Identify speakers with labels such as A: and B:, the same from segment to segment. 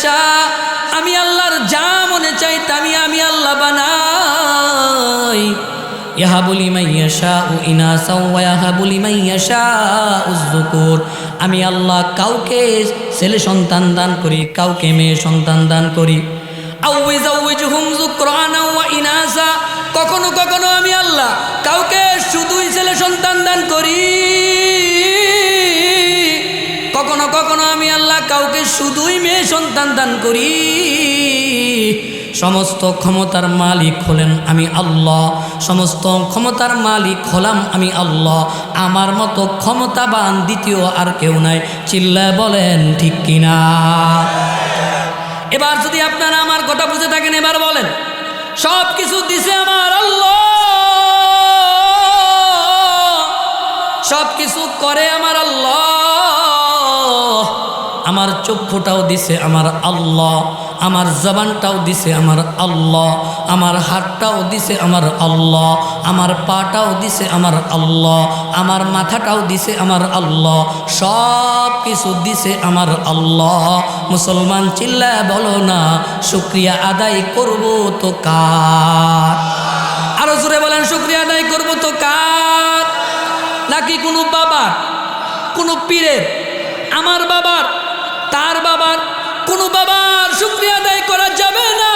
A: ইয়াশা, আমি আল্লাহর যা মনে চাই আমি আল্লাহ বানাই। ইয়াহাবু লিমান ইয়াশাউ ইনাসা ওয়া ইয়াহাবু লিমান ইয়াশাউ যুকুর, আমি আল্লাহ কাউকে ছেলে সন্তান দান করি, কাউকে মেয়ে সন্তান দান করি। আও ইযাওয়িজুহুম যুকরানা ওয়া ইনাসা, কখনো কখনো আমি আল্লাহ কাউকে শুধুই ছেলে সন্তান দান করি, কখনো কখনো আমি আল্লাহ কাউকে শুধুই মেয়ে সন্তান দান করি। সমস্ত ক্ষমতার মালিক হলেন আমি আল্লাহ, সমস্ত ক্ষমতার মালিক হলাম আমি আল্লাহ। আমার মতো ক্ষমতাবান দ্বিতীয় আর কেউ নাই। চিল্লায় বলেন ঠিক কিনা? এবার যদি আপনারা আমার কথা বুঝে থাকেন, এবার বলেন সব কিছু দিছে আমার আল্লাহ, সব কিছু করে আমার আল্লাহ। আমার চক্ষুটাও দিছে আমার আল্লাহ, আমার জবানটাও দিছে আমার আল্লাহ, আমার হাতটাও দিছে আমার আল্লাহ, আমার পাটাও দিছে আমার আল্লাহ, আমার মাথাটাও দিছে আমার আল্লাহ, সব কিছু দিছে আমার আল্লাহ। মুসলমান চিল্লায় বলো না শুকরিয়া আদায় করব তো কার? আরো জোরে বলেন শুকরিয়া আদায় করব তো কার? নাকি কোনো বাবার, কোনো পীরের, আমার বাবার, তার বাবার, কোনো বাবার শুকরিয়া আদায় করা যাবে না।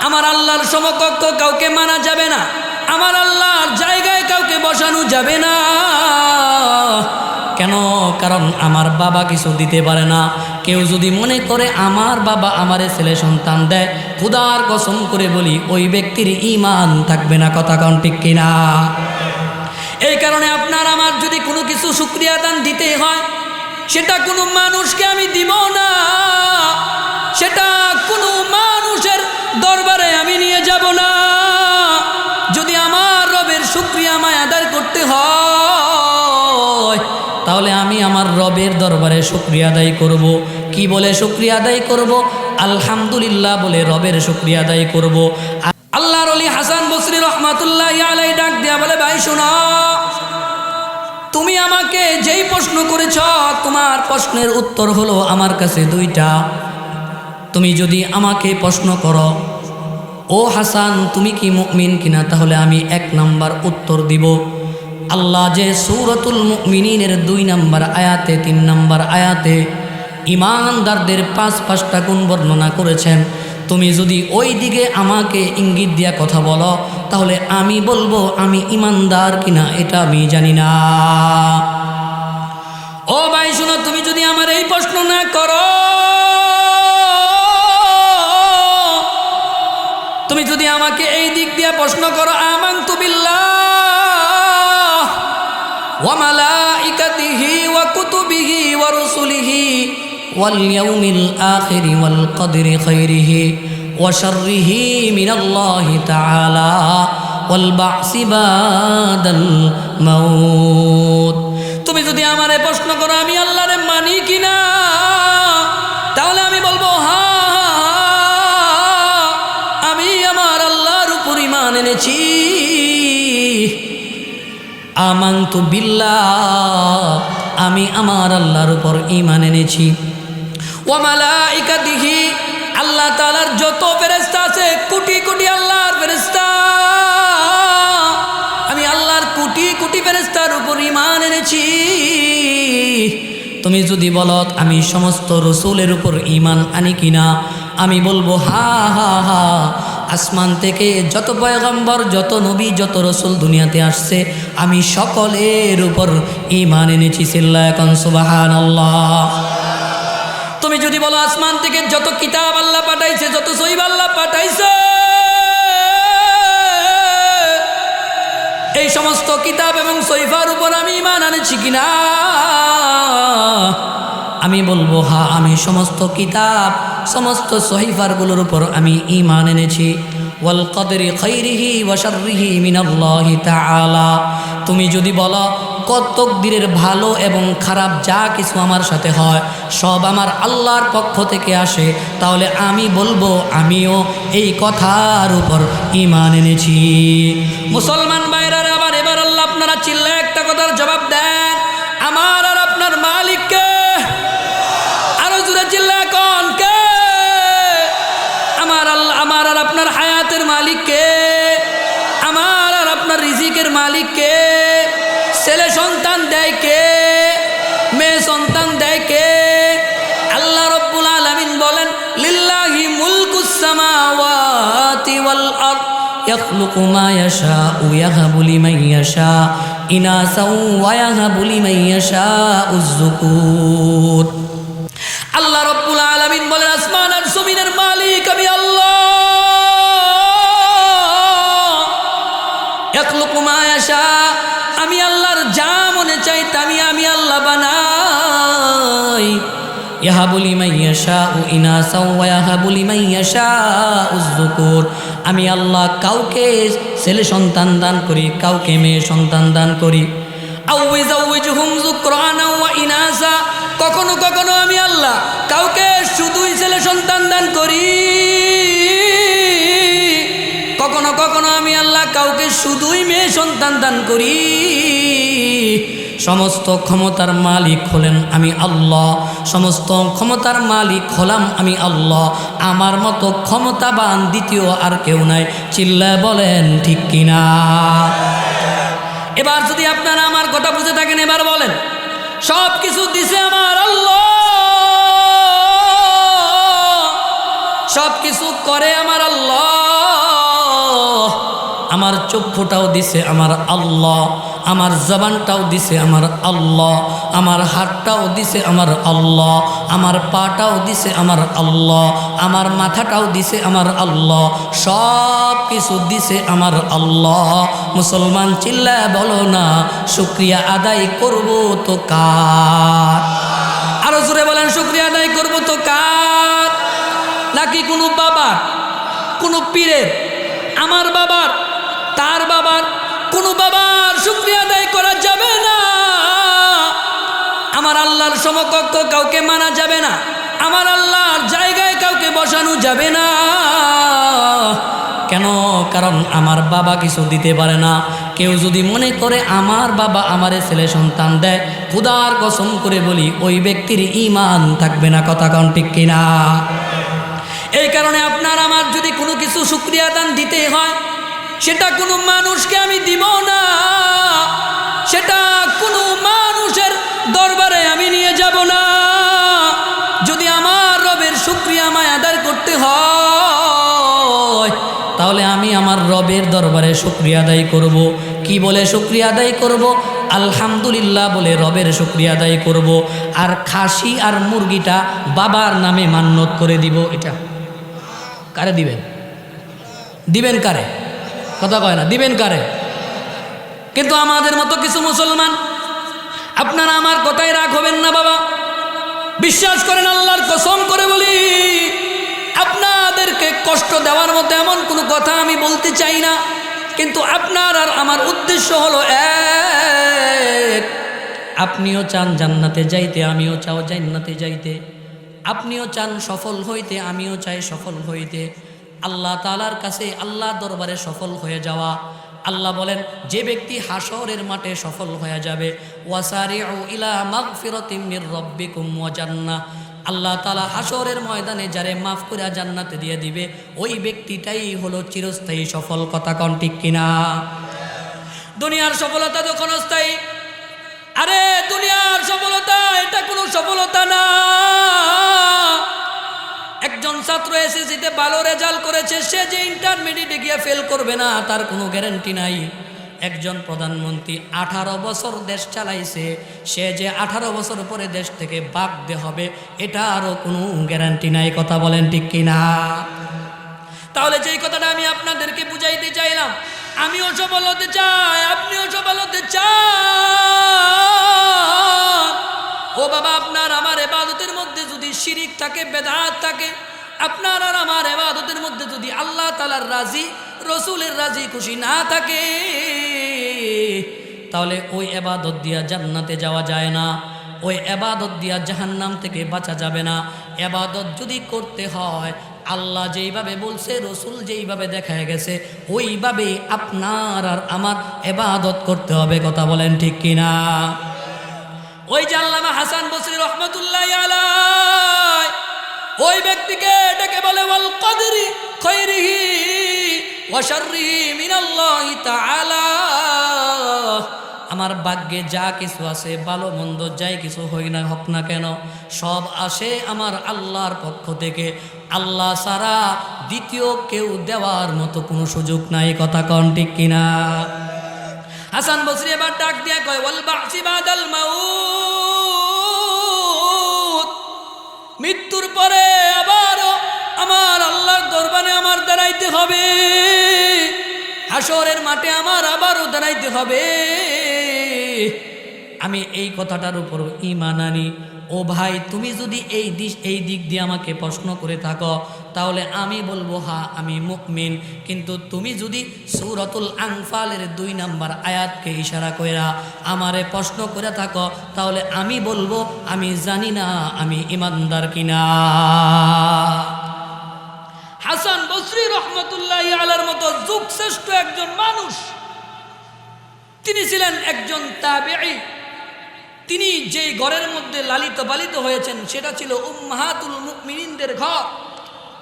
A: আমার আল্লাহর সমকক্ষ কাউকে মানা যাবে না, আমার আল্লাহর জায়গায় কাউকে বসানো যাবে না। কেন? কারণ আমার বাবা কিছু দিতে পারে না। কেউ যদি মনে করে আমার বাবা আমারে ছেলে সন্তান দেয়, খোদার কসম করে বলি ওই ব্যক্তির ঈমান থাকবে না। কথা কোন ঠিক কিনা? এই কারণে আপনার আমার যদি কোনো কিছু শুকরিয়া দান দিতে হয়, সেটা কোনো মানুষকে আমি দিব না, সেটা কোনো মানুষের দরবারে আমি নিয়ে যাব না। যদি আমার রবের শুকরিয়া আমায় আদায় করতে হয়, তাহলে আমি আমার রবের দরবারে শুকরিয়া আদায় করব। কি বলে শুকরিয়া আদায় করব? আলহামদুলিল্লাহ বলে রবের শুকরিয়া আদায় করব। আল্লাহর ওলি হাসান বসরি রহমাতুল্লাহি আলাইহি ডাক দিয়া বলে, ভাই শোনো, তুমি আমাকে যেই প্রশ্ন করেছ, তোমার প্রশ্নের উত্তর হলো আমার কাছে দুইটা। তুমি যদি আমাকে প্রশ্ন করো, ও হাসান তুমি কি মুমিন কিনা, তাহলে আমি 1 নাম্বার উত্তর দিব। আল্লাহ যে সূরাতুল মুমিনিনের 2 নাম্বার আয়াতে 3 নাম্বার আয়াতে ঈমানদারদের 5টা গুণ বর্ণনা করেছেন। তুমি যদি ওই দিকে আমাকে ইঙ্গিত দিয়া কথা বলো, তাহলে আমি বলবো আমি ঈমানদার কিনা এটা আমি জানি না। ও ভাই শুনো, তুমি যদি আমার এই প্রশ্ন না করো, তুমি যদি আমাকে এই দিক দিয়ে প্রশ্ন করো, আমানতু বিল্লাহ ওয়া মালাইকাতিহি ওয়া কুতুবিহি ওয়া রুসুলিহি ওয়াল ইয়াউমিল আখির ওয়াল কদরি খাইরিহি ওয়া শাররিহি মিনাল্লাহি তাআলা ওয়াল বা'সি বাদাল মাউত। তুমি যদি আমারে প্রশ্ন করো আমি আল্লাহরে মানি কিনা, তাহলে আমি বলবো হ্যাঁ, আমি আমার আল্লাহর উপর ঈমান এনেছি। আমানতু বিল্লাহ, আমি আমার আল্লাহর উপর ঈমান এনেছি। ওয়া মালাইকাতিহি, আল্লাহ তাআলার যত ফেরেশতা আছে, কোটি কোটি আল্লাহর ফেরেশতা, আমি আল্লাহর কোটি কোটি ফেরেশতার উপর ঈমান এনেছি। তুমি যদি বলো আমি সমস্ত রসুলের উপর ঈমান আনি কিনা, আমি বলবো হা হা হা, আসমান থেকে যত পয়গম্বর, যত নবী, যত রসুল দুনিয়াতে আসছে, আমি সকলের উপর ঈমান এনেছি। চিল্লায় এখন সুবহানাল্লাহ। তুমি যদি বলো আসমান থেকে যত কিতাব আল্লাহ পাঠাইছে, যত সহিহ আল্লাহ পাঠাইছে, এই সমস্ত কিতাব এবং সহিফার উপর আমি ঈমান আনেছি কিনা, আমি বলবো হ্যাঁ, আমি সমস্ত কিতাব, সমস্ত সহিফারগুলোর উপর আমি ঈমান এনেছি। ওয়াল কদরি খাইরিহি ওয়া শাররিহি মিনাল্লাহি তাআলা। তুমি যদি বলো তকদিরের ভালো এবং খারাপ যা কিছু আমার সাথে হয় সব আমার আল্লাহর পক্ষ থেকে আসে, তাহলে আমি বলবো আমিও এই কথার উপর ঈমান এনেছি। মুসলমান ভাইরা, আবার এবার আল্লাহ আপনারা চিল্লায় একটা কথার জবাব দেন, আমার আর আপনার মালিককে? আরো জোরে চিল্লায় মালিক কে? আমার আর আপনার রিজিকের মালিক কে? ছেলে সন্তান দেয় কে? মেয়ে সন্তান দেয় কে? আল্লাহ রব্বুল আলামিন বলেন, লিল্লাহি মুলকুস সামাওয়াতি ওয়াল আরদ ইয়াখলুকু মা ইয়াশাউ ইয়াহাবু লিমান ইয়াশা ইনাসা ওয়া ইয়াহাবু লিমান ইয়াশাউয যুকুর। আল্লাহ রব্বুল আলামিন বলেন, আসমান আর জমিনের মালিক আমি আল্লাহ। ইয়াখলুকু মা ইয়াশা, আমি আল্লাহর যা মনে চাই আমি আল্লাহ বানাই। ইয়াহাবু লিমান ইয়াশাউ ইনাসা ওয়া ইয়াহাবু লিমান ইয়াশাউয যুকুর, আমি আল্লাহ কাউকে ছেলে সন্তান দান করি, কাউকে মেয়ে সন্তান দান করি। আউযাউযুহুম যুকরানা ওয়া ইনাসা, কখনো কখনো আমি আল্লাহ কাউকে শুধুই ছেলে সন্তান দান করি, কখনো কখনো আমি আল্লাহ কাউকে শুধুই মেয়ে সন্তান দান করি। সমস্ত ক্ষমতার মালিক হলেন আমি আল্লাহ, সমস্ত ক্ষমতার মালিক হলাম আমি আল্লাহ। আমার মতো ক্ষমতাবান দ্বিতীয় আর কেউ নাই। চিল্লায় বলেন ঠিক কিনা? এবার যদি আপনারা আমার কথা বুঝে থাকেন, এবার বলেন, সব কিছু দিছে আমার আল্লাহ, সব কিছু করে আমার আল্লাহ। আমার চক্ষুটাও দিছে আমার আল্লাহ, আমার জবানটাও দিছে আমার আল্লাহ, আমার হাতটাও দিছে আমার আল্লাহ, আমার পাটাও দিছে আমার আল্লাহ, আমার মাথাটাও দিছে আমার আল্লাহ, সব কিছু দিছে আমার আল্লাহ। মুসলমান চিল্লায় বলো না, শুকরিয়া আদায় করব তো কার? আরো জোরে বলেন, শুকরিয়া আদায় করব তো কার? নাকি কোনো বাবার, কোনো পীরের? আমার বাবার, তার বাবার, কোনো বাবার শুকরিয়া আদায় করা যাবে না। আমার আল্লাহর সমকক্ষ কাউকে মানা যাবে না, আমার আল্লাহর জায়গায় কাউকে বসানো যাবে না। কেন? কারণ আমার বাবা কিছু দিতে পারে না। কেউ যদি মনে করে আমার বাবা আমারে ছেলে সন্তান দেয়, খোদার কসম করে বলি ওই ব্যক্তির ঈমান থাকবে না। কথা কোন ঠিক কিনা? এই কারণে আপনার আমার যদি কোনো কিছু শুকরিয়া দান দিতে হয়, সেটা কোনো মানুষকে আমি দিব না, সেটা কোনো মানুষের দরবারে আমি নিয়ে যাব না। যদি আমার রবের শুকরিয়া আমায় আদায় করতে হয়, তাহলে আমি আমার রবের দরবারে শুকরিয়া আদায় করব। কি বলে শুকরিয়া আদায় করব? আলহামদুলিল্লাহ বলে রবের শুকরিয়া আদায় করব। আর খাসি আর মুরগিটা বাবার নামে মান্যত করে দিব। এটা কারে দিবেন? দিবেন কারে? কথা কয় না, দিবেন কারে? কিন্তু আমাদের মতো কিছু মুসলমান, আপনারা আমার কথায় রাগ হবেন না বাবা, বিশ্বাস করেন, আল্লাহর কসম করে বলি, আপনাদেরকে কষ্ট দেওয়ার মতো এমন কোনো কথা আমি বলতে চাই না। কিন্তু আপনার আর আমার উদ্দেশ্য হলো এক, আপনিও চান জান্নাতে যাইতে, আমিও চাও জান্নাতে যাইতে। আপনিও চান সফল হইতে, আমিও চাই সফল হইতে। আল্লাহ তাআলার কাছে, আল্লাহ দরবারে সফল হয়ে যাওয়া। আল্লাহ বলেন, যে ব্যক্তি হাসরের মাঠে সফল হয়ে যাবে, ওয়াসারিউ ইলা মাগফিরাতিম মির রাব্বিকুম ওয়া জান্নাহ, আল্লাহ তাআলা হাসরের ময়দানে যারে মাফ করে জান্নাতে দিয়ে দিবে, ওই ব্যক্তিটাই হলো চিরস্থায়ী সফল। কথা কোন ঠিক কিনা? দুনিয়ার সফলতা তো ক্ষণস্থায়ী। আরে দুনিয়ার সফলতা এটা কোনো সফলতা না। একজন ছাত্র এসএসসিতে ভালো রেজাল্ট করেছে, সে যে ইন্টারমিডিয়েটে গিয়ে ফেল করবে না তার কোনো গ্যারান্টি নাই। একজন প্রধানমন্ত্রী 18 বছর দেশ চালাইছে, সে যে 18 বছর পরে দেশ থেকে বাগতে হবে এটারও কোনো গ্যারান্টি নাই। কথা বলেন ঠিক কিনা? তাহলে যেই কথাটা আমি আপনাদেরকে বুঝাইতে চাইলাম, আমিও সফল হতে চাই, আপনিও সফল হতে চান। ও বাবা, আপনার আমার ইবাদতের মধ্যে যদি শিরিক থাকে, বেদাত থাকে, আপনার আর আমার ইবাদতের মধ্যে যদি আল্লাহ তাআলার রাজি, রসুলের রাজি খুশি না থাকে, তাহলে ওই ইবাদত দিয়া জান্নাতে যাওয়া যায় না, ওই ইবাদত দিয়া জাহান্নাম থেকে বাঁচা যাবে না। ইবাদত যদি করতে হয়, আল্লাহ যেইভাবে বলছে, রসুল যেইভাবে দেখায় গেছে, ওইভাবে আপনার আর আমার ইবাদত করতে হবে। কথা বলেন ঠিক কিনা? ওই যে আল্লামা হাসান বসরি রহমতুল্লাহি আলাইহি, ওই ব্যক্তিকে এটাকে বলে ওয়াল কদরি খায়রিহি ওয়া শাররিহি মিনাল্লাহি তাআলা। আমার ভাগ্যে যা কিছু আছে, ভালো মন্দ যাই কিছু হই না হোক না কেন, সব আসে আমার আল্লাহর পক্ষ থেকে। আল্লাহ ছাড়া দ্বিতীয় কেউ দেওয়ার মতো কোনো সুযোগ নাই। কথা কন ঠিক কিনা? হাসান বসরি এবার ডাক দিয়া কয়, ওয়াল বা'সি বাদাল মাউত, মৃত্যুর পরে আবারও আমার আল্লাহর দরবারে আমার দাঁড়াইতে হবে, হাসরের মাঠে আমার আবারও দাঁড়াইতে হবে। আমি এই কথাটার উপর ঈমান আনি। ও ভাই, তুমি যদি এই দিক দিয়ে আমাকে প্রশ্ন করে থাকো, তাহলে আমি বলবো হ্যাঁ আমি মুমিন। কিন্তু তুমি যদি সূরাতুল আনফালের 2 নম্বর আয়াতকে ইশারা কইরা আমারে প্রশ্ন করে থাকো, তাহলে আমি বলবো আমি জানি না আমি ঈমানদার কিনা। হাসান বসরি রহমতুল্লাহি আলাইহির মতো যুগশ্রেষ্ঠ একজন মানুষ, তিনি ছিলেন একজন তাবেঈ। তিনি যেই ঘরের মধ্যে লালিত পালিত হয়েছেন সেটা ছিল উম্মাহাতুল মুমিনিনদের ঘর,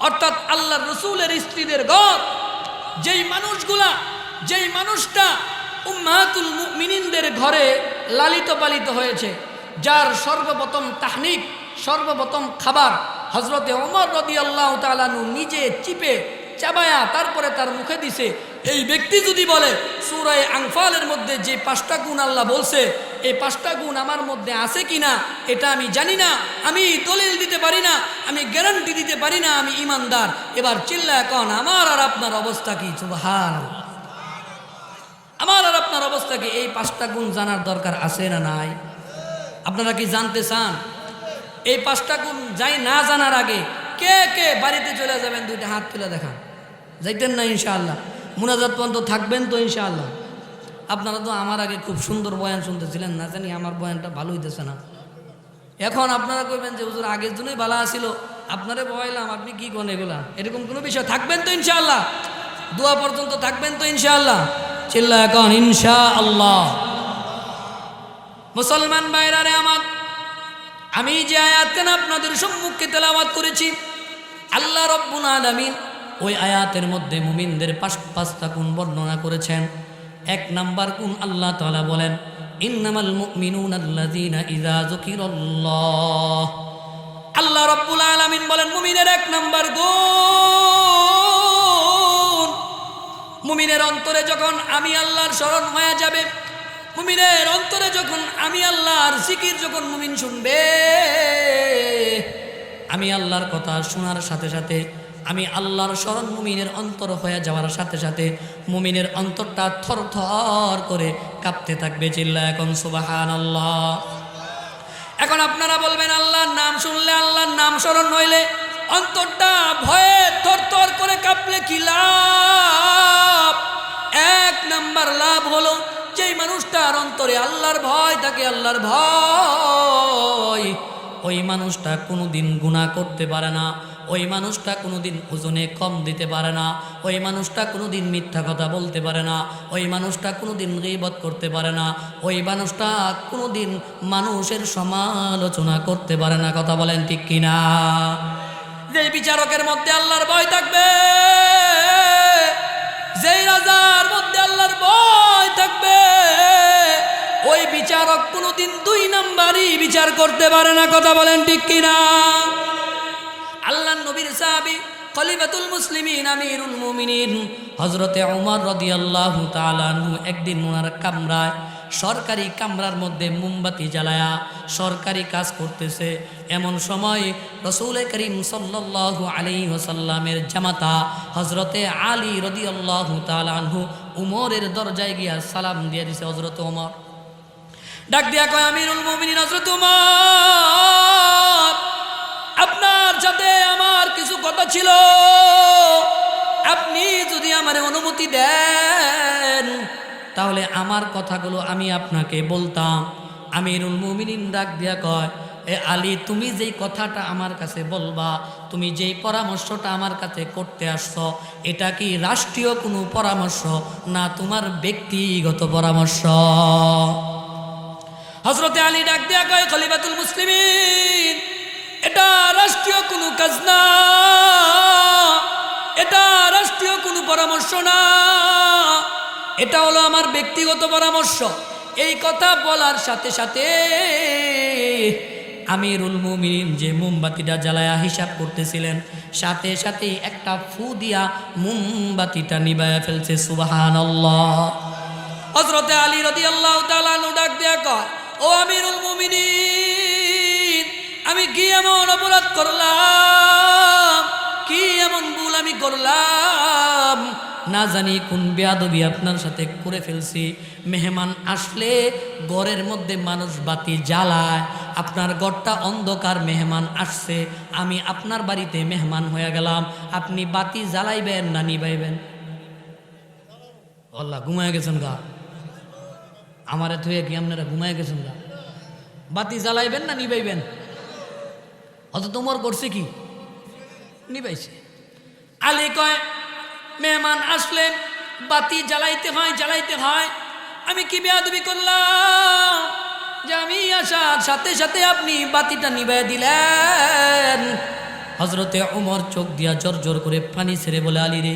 A: অর্থাৎ আল্লাহর রাসূলের স্ত্রীদের ঘর। যেই মানুষটা উম্মাহাতুল মুমিনিনদের ঘরে লালিত পালিত হয়েছে, যার সর্বপ্রথম তাহনিক, সর্বপ্রথম খাবার হযরতে ওমর রাদিয়াল্লাহু তাআলা আনহু নিজে চিপে চাবায়া তারপরে তার মুখে দিছে, এই ব্যক্তি যদি বলে সূরা আনফালের মধ্যে যে 5টা গুণ আল্লাহ বলছে, এই 5টা গুণ আমার মধ্যে আছে কিনা এটা আমি জানি না, আমি দলিল দিতে পারি না, আমি গ্যারান্টি দিতে পারি না আমি ঈমানদার। এবার চিল্লায় কোন আমার আর আপনার অবস্থা কি? সুবহানাল্লাহ। আমার আর আপনার অবস্থা কি? এই 5টা গুণ জানার দরকার আছে না নাই? আপনারা কি জানতে চান? এই 5টা গুণ যাই না জানার আগে কে কে বাড়িতে চলে যাবেন? 2টা হাত তুলে দেখান। যাইতেন না ইনশাআল্লাহ? মুনাজাত পর্যন্ত থাকবেন তো ইনশাআল্লাহ? আপনারা তো আমার আগে খুব সুন্দর বয়ান শুনতেছিলেন, না জানি আমার বয়ানটা ভালো হইতেছে না। এখন আপনারা কইবেন যে হুজুর আগের জন্যই ভালো আসিল, আপনারে বয়াইলাম, আপনি কি কোন এগুলা? এরকম কোনো বিষয় থাকবেন তো ইনশাআল্লাহ? দোয়া পর্যন্ত থাকবেন তো ইনশাআল্লাহ? চিল্লা এখন ইনশাআল্লাহ। মুসলমান ভাইরা আমার, আমি যে আয়াতখানা আপনাদের সম্মুখে তেলাওয়াত করেছি, আল্লাহ রাব্বুল আলামিন ওই আয়াতের মধ্যে মুমিনদের 5টা গুণ বর্ণনা করেছেন। 1 নাম্বার গুণ আল্লাহ তাআলা বলেন, ইন্নামাল মুমিনুনা আল্লাযীনা ইযা যুকিরাল্লাহ। আল্লাহ রাব্বুল আলামিন বলেন মুমিনের 1 নাম্বার গুণ, মুমিনের অন্তরে যখন আমি আল্লাহর স্মরণ হয়ে যাবে, মুমিনের অন্তরে যখন আমি আল্লাহর জিকির যখন মুমিন শুনবে, আমি আল্লাহর কথা শোনার সাথে সাথে, আমি আল্লাহর স্মরণ মুমিনের অন্তর হয়ে যাওয়ার সাথে সাথে মুমিনের অন্তরটা থরথর করে কাঁপতে থাকবে। চিল্লা এখন সুবহানাল্লাহ। এখন আপনারা বলবেন আল্লাহর নাম শুনলে, আল্লাহর নাম স্মরণ হইলে অন্তরটা ভয়ে থরথর করে কাঁপলে কি লাভ? 1 নাম্বার লাভ হলো, যেই মানুষটার অন্তরে আল্লাহর ভয় থাকে, আল্লাহর ভয়, ওই মানুষটা কোনোদিন গুনাহ করতে পারে না, ওই মানুষটা কোনোদিন ওজনে কম দিতে পারে না, ওই মানুষটা কোনোদিন মিথ্যা কথা বলতে পারে না, ওই মানুষটা কোনোদিন গীবত করতে পারে না, ওই মানুষটা কোনোদিন মানুষের সমালোচনা করতে পারে না। কথা বলেন ঠিক কিনা? যেই বিচারকের মধ্যে আল্লাহর ভয় থাকবে, যেই রাজার মধ্যে আল্লাহর ভয় থাকবে, ওই বিচারক কোনোদিন 2 নাম্বারই বিচার করতে পারে না। কথা বলেন ঠিক কিনা? আল্লাহর নবীর সাহাবী খলিফাতুল মুসলিমিন আমিরুল মুমিনিন হযরতে ওমর রাদিয়াল্লাহু তাআলা আনহু একদিন ওনার কামরায়, সরকারি কামরার মধ্যে মোমবাতি জ্বালায়া সরকারি কাজ করতেছে। এমন সময় রাসূল করিম সাল্লাল্লাহু আলাইহি ওয়াসাল্লামের জামাতা হযরতে আলী রাদিয়াল্লাহু তাআলা আনহু উমরের দরজায় গিয়া সালাম দিয়ে দিছে। হযরত ওমর ডাক দিয়া কয়, আমিরুল মুমিনিন হযরত ওমর, আপনার সাথে আমার কিছু কথা ছিল, আপনি যদি আমার অনুমতি দেন তাহলে আমার কথাগুলো আমি আপনাকে বলতাম। আমিরুল মুমিনিন ডাক দিয়া কয়, এ আলী, তুমি যেই কথাটা আমার কাছে বলবা, তুমি যেই পরামর্শটা আমার কাছে করতে আসছো, এটা কি রাষ্ট্রীয় কোনো পরামর্শ না তোমার ব্যক্তিগত পরামর্শ? হযরতে আলী ডাক দিয়া কয়, খলিফাতুল মুসলিমিন, এটা রাষ্ট্রীয় কোনো কাজ না, এটা রাষ্ট্রীয় কোনো পরামর্শ না, এটা হলো আমার ব্যক্তিগত পরামর্শ। এই কথা বলার সাথে সাথে আমিরুল মুমিনিন যে মোমবাতিটা জ্বালায়া হিসাব করতেছিলেন, সাথে সাথে একটা ফু দিয়া মোমবাতিটা নিভায়া ফেলছে। সুবহানাল্লাহ। হযরতে আলী রাদিয়াল্লাহু তাআলা আনহু ডাক দেয়া কয়, ও আমিরুল মুমিনিন, আমি কি এমন অপরাধ করলাম, কি এমন ভুল আমি করলাম, না জানি কোন বেয়াদবি আপনার সাথে করে ফেলছি। মেহমান আসলে ঘরের মধ্যে মানুষ বাতি জ্বালায়, আপনার ঘরটা অন্ধকার, মেহমান আসছে, আমি আপনার বাড়িতে মেহমান হয়ে গেলাম, আপনি বাতি জ্বালাইবেন না নিবাইবেন? আল্লাহ, ঘুমায় গেছেন গা, আমারে থুয়ে কি আপনারা ঘুমায় গেছেন গা? বাতি জ্বালাইবেন না নিবাইবেন? অত তোমার করছে কি? নিবাইছে। আলী কয়, মেহমান আসলে বাতি জ্বালাইতে হয়, জ্বালাইতে হয়। আমি কি বেয়াদবি করলাম যে আমি আসার সাথে সাথে আপনি বাতিটা নিভাই দিলেন? হযরতে ওমর চোখ দিয়া জোর জোর করে পানি ছেড়ে বলে, আলী রে,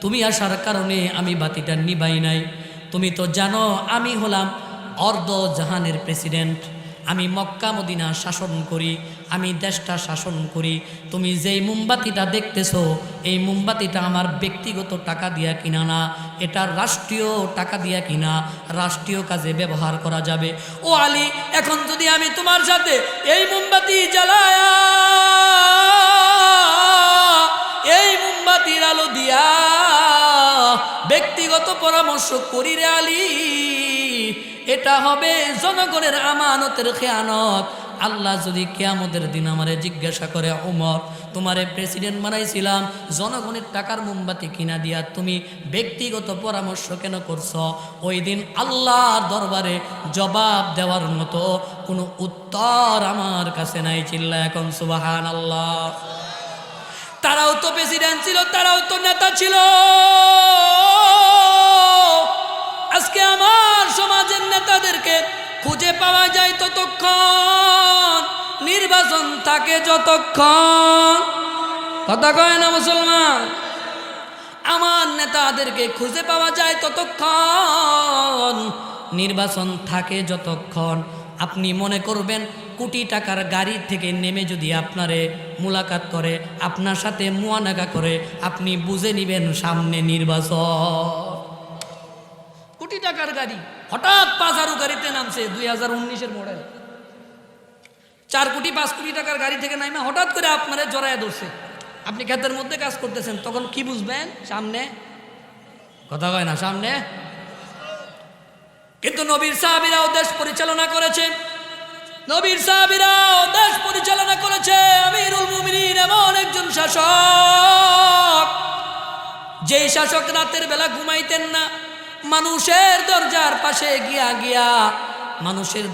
A: তুমি আসার কারণে আমি বাতিটা নিভাই নাই। তুমি তো জানো আমি হলাম অর্ধ জাহানের প্রেসিডেন্ট, আমি মক্কা মদিনা শাসন করি, আমি দেশটা শাসন করি। তুমি যেই মোমবাতিটা দেখতেছো, এই মোমবাতিটা আমার ব্যক্তিগত টাকা দিয়া কিনা না, এটা রাষ্ট্রীয় টাকা দিয়া কিনা, রাষ্ট্রীয় কাজে ব্যবহার করা যাবে। ও আলী, এখন যদি আমি তোমার সাথে এই মোমবাতি জ্বালায়া, এই মোমবাতির আলো দিয়া ব্যক্তিগত পরামর্শ করি রে আলী, এটা হবে জনগণের আমানতের খেয়ানত। আল্লাহ যদি কিয়ামতের দিন আমারে জিজ্ঞাসা করে, ওমর, তোমারে প্রেসিডেন্ট বানাইছিলাম জনগণের টাকার মোমবাতি কিনা দিয়া, তুমি ব্যক্তিগত পরামর্শ কেন করছো? ওই দিন আল্লাহর দরবারে জবাব দেওয়ার মতো কোনো উত্তর আমার কাছে নাই। চিল্লা এখন সুবহানাল্লাহ। তারাও তো প্রেসিডেন্ট ছিল, তারাও তো নেতা ছিল। আজকে আমার সমাজের নেতাদেরকে খুঁজে পাওয়া যায় ততক্ষণ, নির্বাচন থাকে যতক্ষণ। কথা কয় না মুসলমান? আমার নেতাদেরকে খুঁজে পাওয়া যায় ততক্ষণ, নির্বাচন থাকে যতক্ষণ। আপনি মনে করবেন কোটি টাকার গাড়ি থেকে নেমে যদি আপনারে মুলাকাত করে, আপনার সাথে মুয়ানাকা করে, আপনি বুঝে নিবেন সামনে নির্বাচন। কোটি টাকার গাড়ি হঠাৎ পাজারু গাড়িতে নামছে, 2019-এর মডেল, 4 কোটি 5 কোটি টাকার গাড়ি থেকে নামে হঠাৎ করে আপনারে জড়ায় ধরছে। আপনি ক্ষেতের মধ্যে কাজ করতেছেন, তখন কি বুঝবেন? সামনে। কথা কয় না, সামনে। কিন্তু নবীর সাহাবীরাও দেশ পরিচালনা করেছে, নবীর সাহাবীরাও দেশ পরিচালনা করেছে। আমিরুল মুমিনিন এমন একজন শাসক, যেই শাসক রাতের বেলা ঘুমাইতেন না, মানুষের দরজার পাশে গিয়া গিয়া মানুষের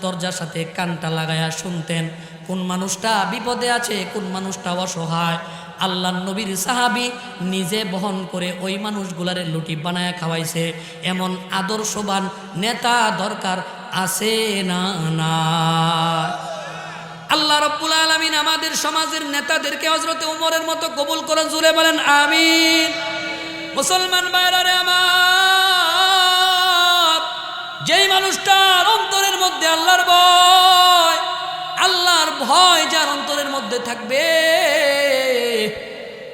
A: দরজার সাথে কানটা লাগায়া শুনতেন কোন মানুষটা বিপদে আছে, কোন মানুষটা অসহায়। আল্লাহ নবীর সাহাবী নিজে বহন করে ওই মানুষগুলারে লুটি বানায়া খাওয়াইছে। এমন আদর্শবান নেতা দরকার আছে না? না। আল্লাহ রাব্বুল আলামিন আমাদের সমাজের নেতাদেরকে হযরতে ওমরের মতো কবুল করেন। জোরে বলেন আমিন। মুসলমান ভাইরা রে আমার, যেই মানুষটার অন্তরের মধ্যে আল্লাহর ভয় যার অন্তরের মধ্যে থাকবে,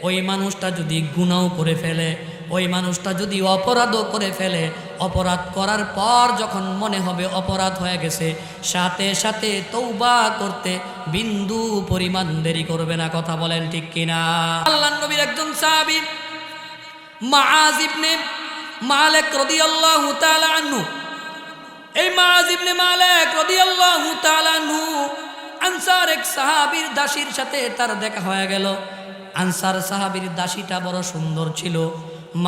A: ওই মানুষটা যদি গুনাহ করে ফেলে, ওই মানুষটা যদি অপরাধও করে ফেলে, অপরাধ করার পর যখন মনে হবে অপরাধ হয়ে গেছে, সাথে সাথে তওবা করতে বিন্দু পরিমাণ দেরি করবে না। কথা বলেন ঠিক কিনা? আল্লাহর নবীর একজন সাহাবী মুআয ইবনে মালিক রাদিয়াল্লাহু তাআলা আনহু, এই মুআয ইবনে মালিক রাদিয়াল্লাহু তাআলা আনহু আনসার এক সাহাবীর দাসীর সাথে তার দেখা হয়ে গেল। আনসার সাহাবীর দাসীটা বড় সুন্দর ছিল।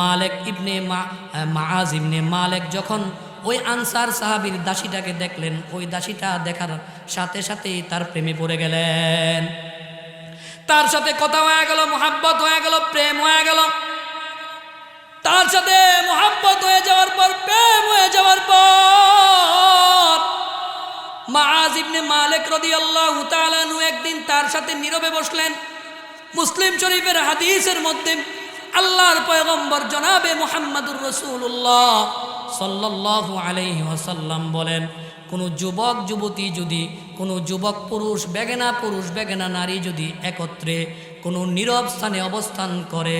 A: মালিক ইবনে মুআয ইবনে মালিক যখন ওই আনসার সাহাবীর দাসীটাকে দেখলেন, ওই দাসীটা দেখার সাথে সাথেই তার প্রেমে পড়ে গেলেন। তার সাথে কথা হয়ে গেল, মুহাব্বত হয়ে গেল, প্রেম হয়ে গেল। তার সাথে মুহাব্বত হয়ে যাওয়ার পর, প্রেম হয়ে যাওয়ার পর মুআয ইবনে মালিক রাদিয়াল্লাহু তাআলা আনহু একদিন তার সাথে নীরবে বসলেন। মুসলিম শরীফের হাদিসের মধ্যে আল্লাহর পয়গম্বর জনাবে মুহাম্মদুর রাসূলুল্লাহ সাল্লাল্লাহু আলাইহি ওয়াসাল্লাম বলেন, কোনো যুবক যুবতী যদি, কোনো যুবক পুরুষ বেগানা নারী যদি একত্রে কোনো নীরব স্থানে অবস্থান করে,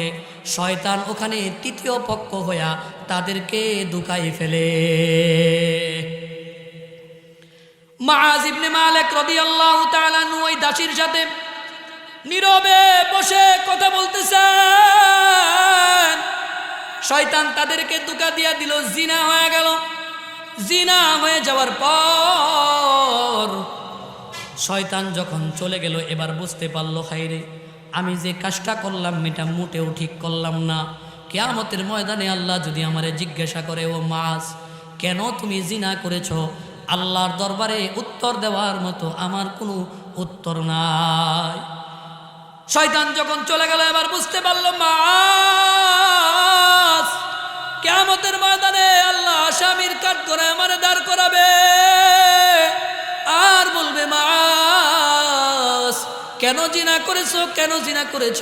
A: শয়তান ওখানে তৃতীয় পক্ষ হইয়া তাদেরকে দুকাই ফেলে। মুআজ ইবনে মালিক রাদিয়াল্লাহু তাআলা আনহু ওই দাসীর সাথে নীরবে বসে কথা বলতেছেন, শয়তান তাদেরকে ধোঁকা দিয়া দিল, জিনা হয়ে গেল। জিনা হয়ে যাওয়ার পর শয়তান যখন চলে গেল, এবার বুঝতে পারলো, হায়রে আমি যে কাজটা করলাম এটা মোটেও ঠিক করলাম না। কিয়ামতের ময়দানে আল্লাহ যদি আমারে জিজ্ঞাসা করে, ও মাছ কেন তুমি জিনা করেছ, আল্লাহর দরবারে উত্তর দেওয়ার মতো আমার কোনো উত্তর নাই। শয়তান যখন চলে গেল, এবার বুঝতে পারলো মাছ কিয়ামতের ময়দানে আল্লাহ আসামির কাঠ করে আমারে দাঁড় করাবে, আর বলবে মাছ কেন জিনা করেছো, কেন জিনা করেছ?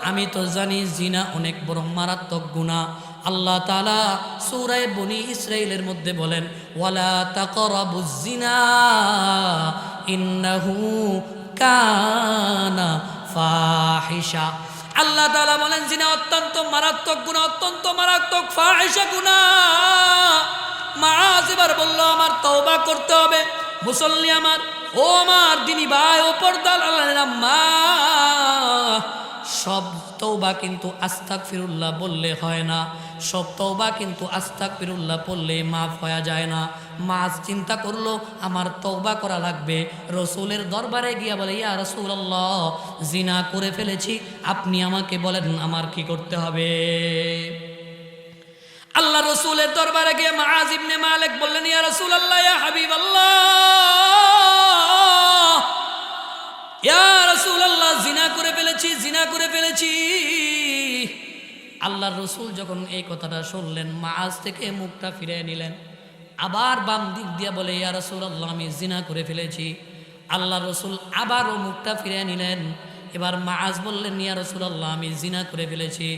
A: আমি তো জানি জিনা অনেক বড় মারাত্মক গুনাহ। আল্লাহ তাআলা সূরা বনী ইসরাঈলের মধ্যে বলেন, ওয়ালা তাকরাবুজ জিনা ইন্নাহু কানা ফাহিশা। আল্লাহ তাআলা বলেন জিনা অত্যন্ত মারাত্মক গুনাহ, অত্যন্ত মারাত্মক ফাহিশা গুনাহ। মাআজ এবার বলল, আমার তওবা করতে হবে। মুসল্লি আমার, ও আমার দিনী ভাই, ও পর্দার আল্লাহর আম্মা, সব তওবা কিন্তু আস্তাগফিরুল্লাহ বললে হয় না, সব তওবা কিন্তু আস্তাগফিরুল্লাহ পড়লে মাফ হয়ে যায় না। মাছ চিন্তা করলো আমার তওবা করা লাগবে। রসুলের দরবারে গিয়া বলে, ইয়া রাসূলুল্লাহ জিনা করে ফেলেছি, আপনি আমাকে বলেন আমার কি করতে হবে। আল্লাহ রসুলের দরবারে গিয়ে মুআজ ইবনে মালিক বললেন, ইয়া রাসূলুল্লাহ, ইয়া হাবিবাল্লাহ, ইয়া রাসূলুল্লাহ জিনা করে ফেলেছি, জিনা করে ফেলেছি। আল্লাহর রসুল যখন এই কথাটা শুনলেন, মুআজ থেকে মুখটা ফিরিয়ে নিলেন, আবার বাম দিক দিয়া বলে, ইয়া রাসূলুল্লাহ আমি জিনা করে ফেলেছি। আল্লাহর রসুল আবারও মুখটা ফিরিয়ে নিলেন। এবার মুআজ বললেন, ইয়া রাসূলুল্লাহ আমি জিনা করে ফেলেছি।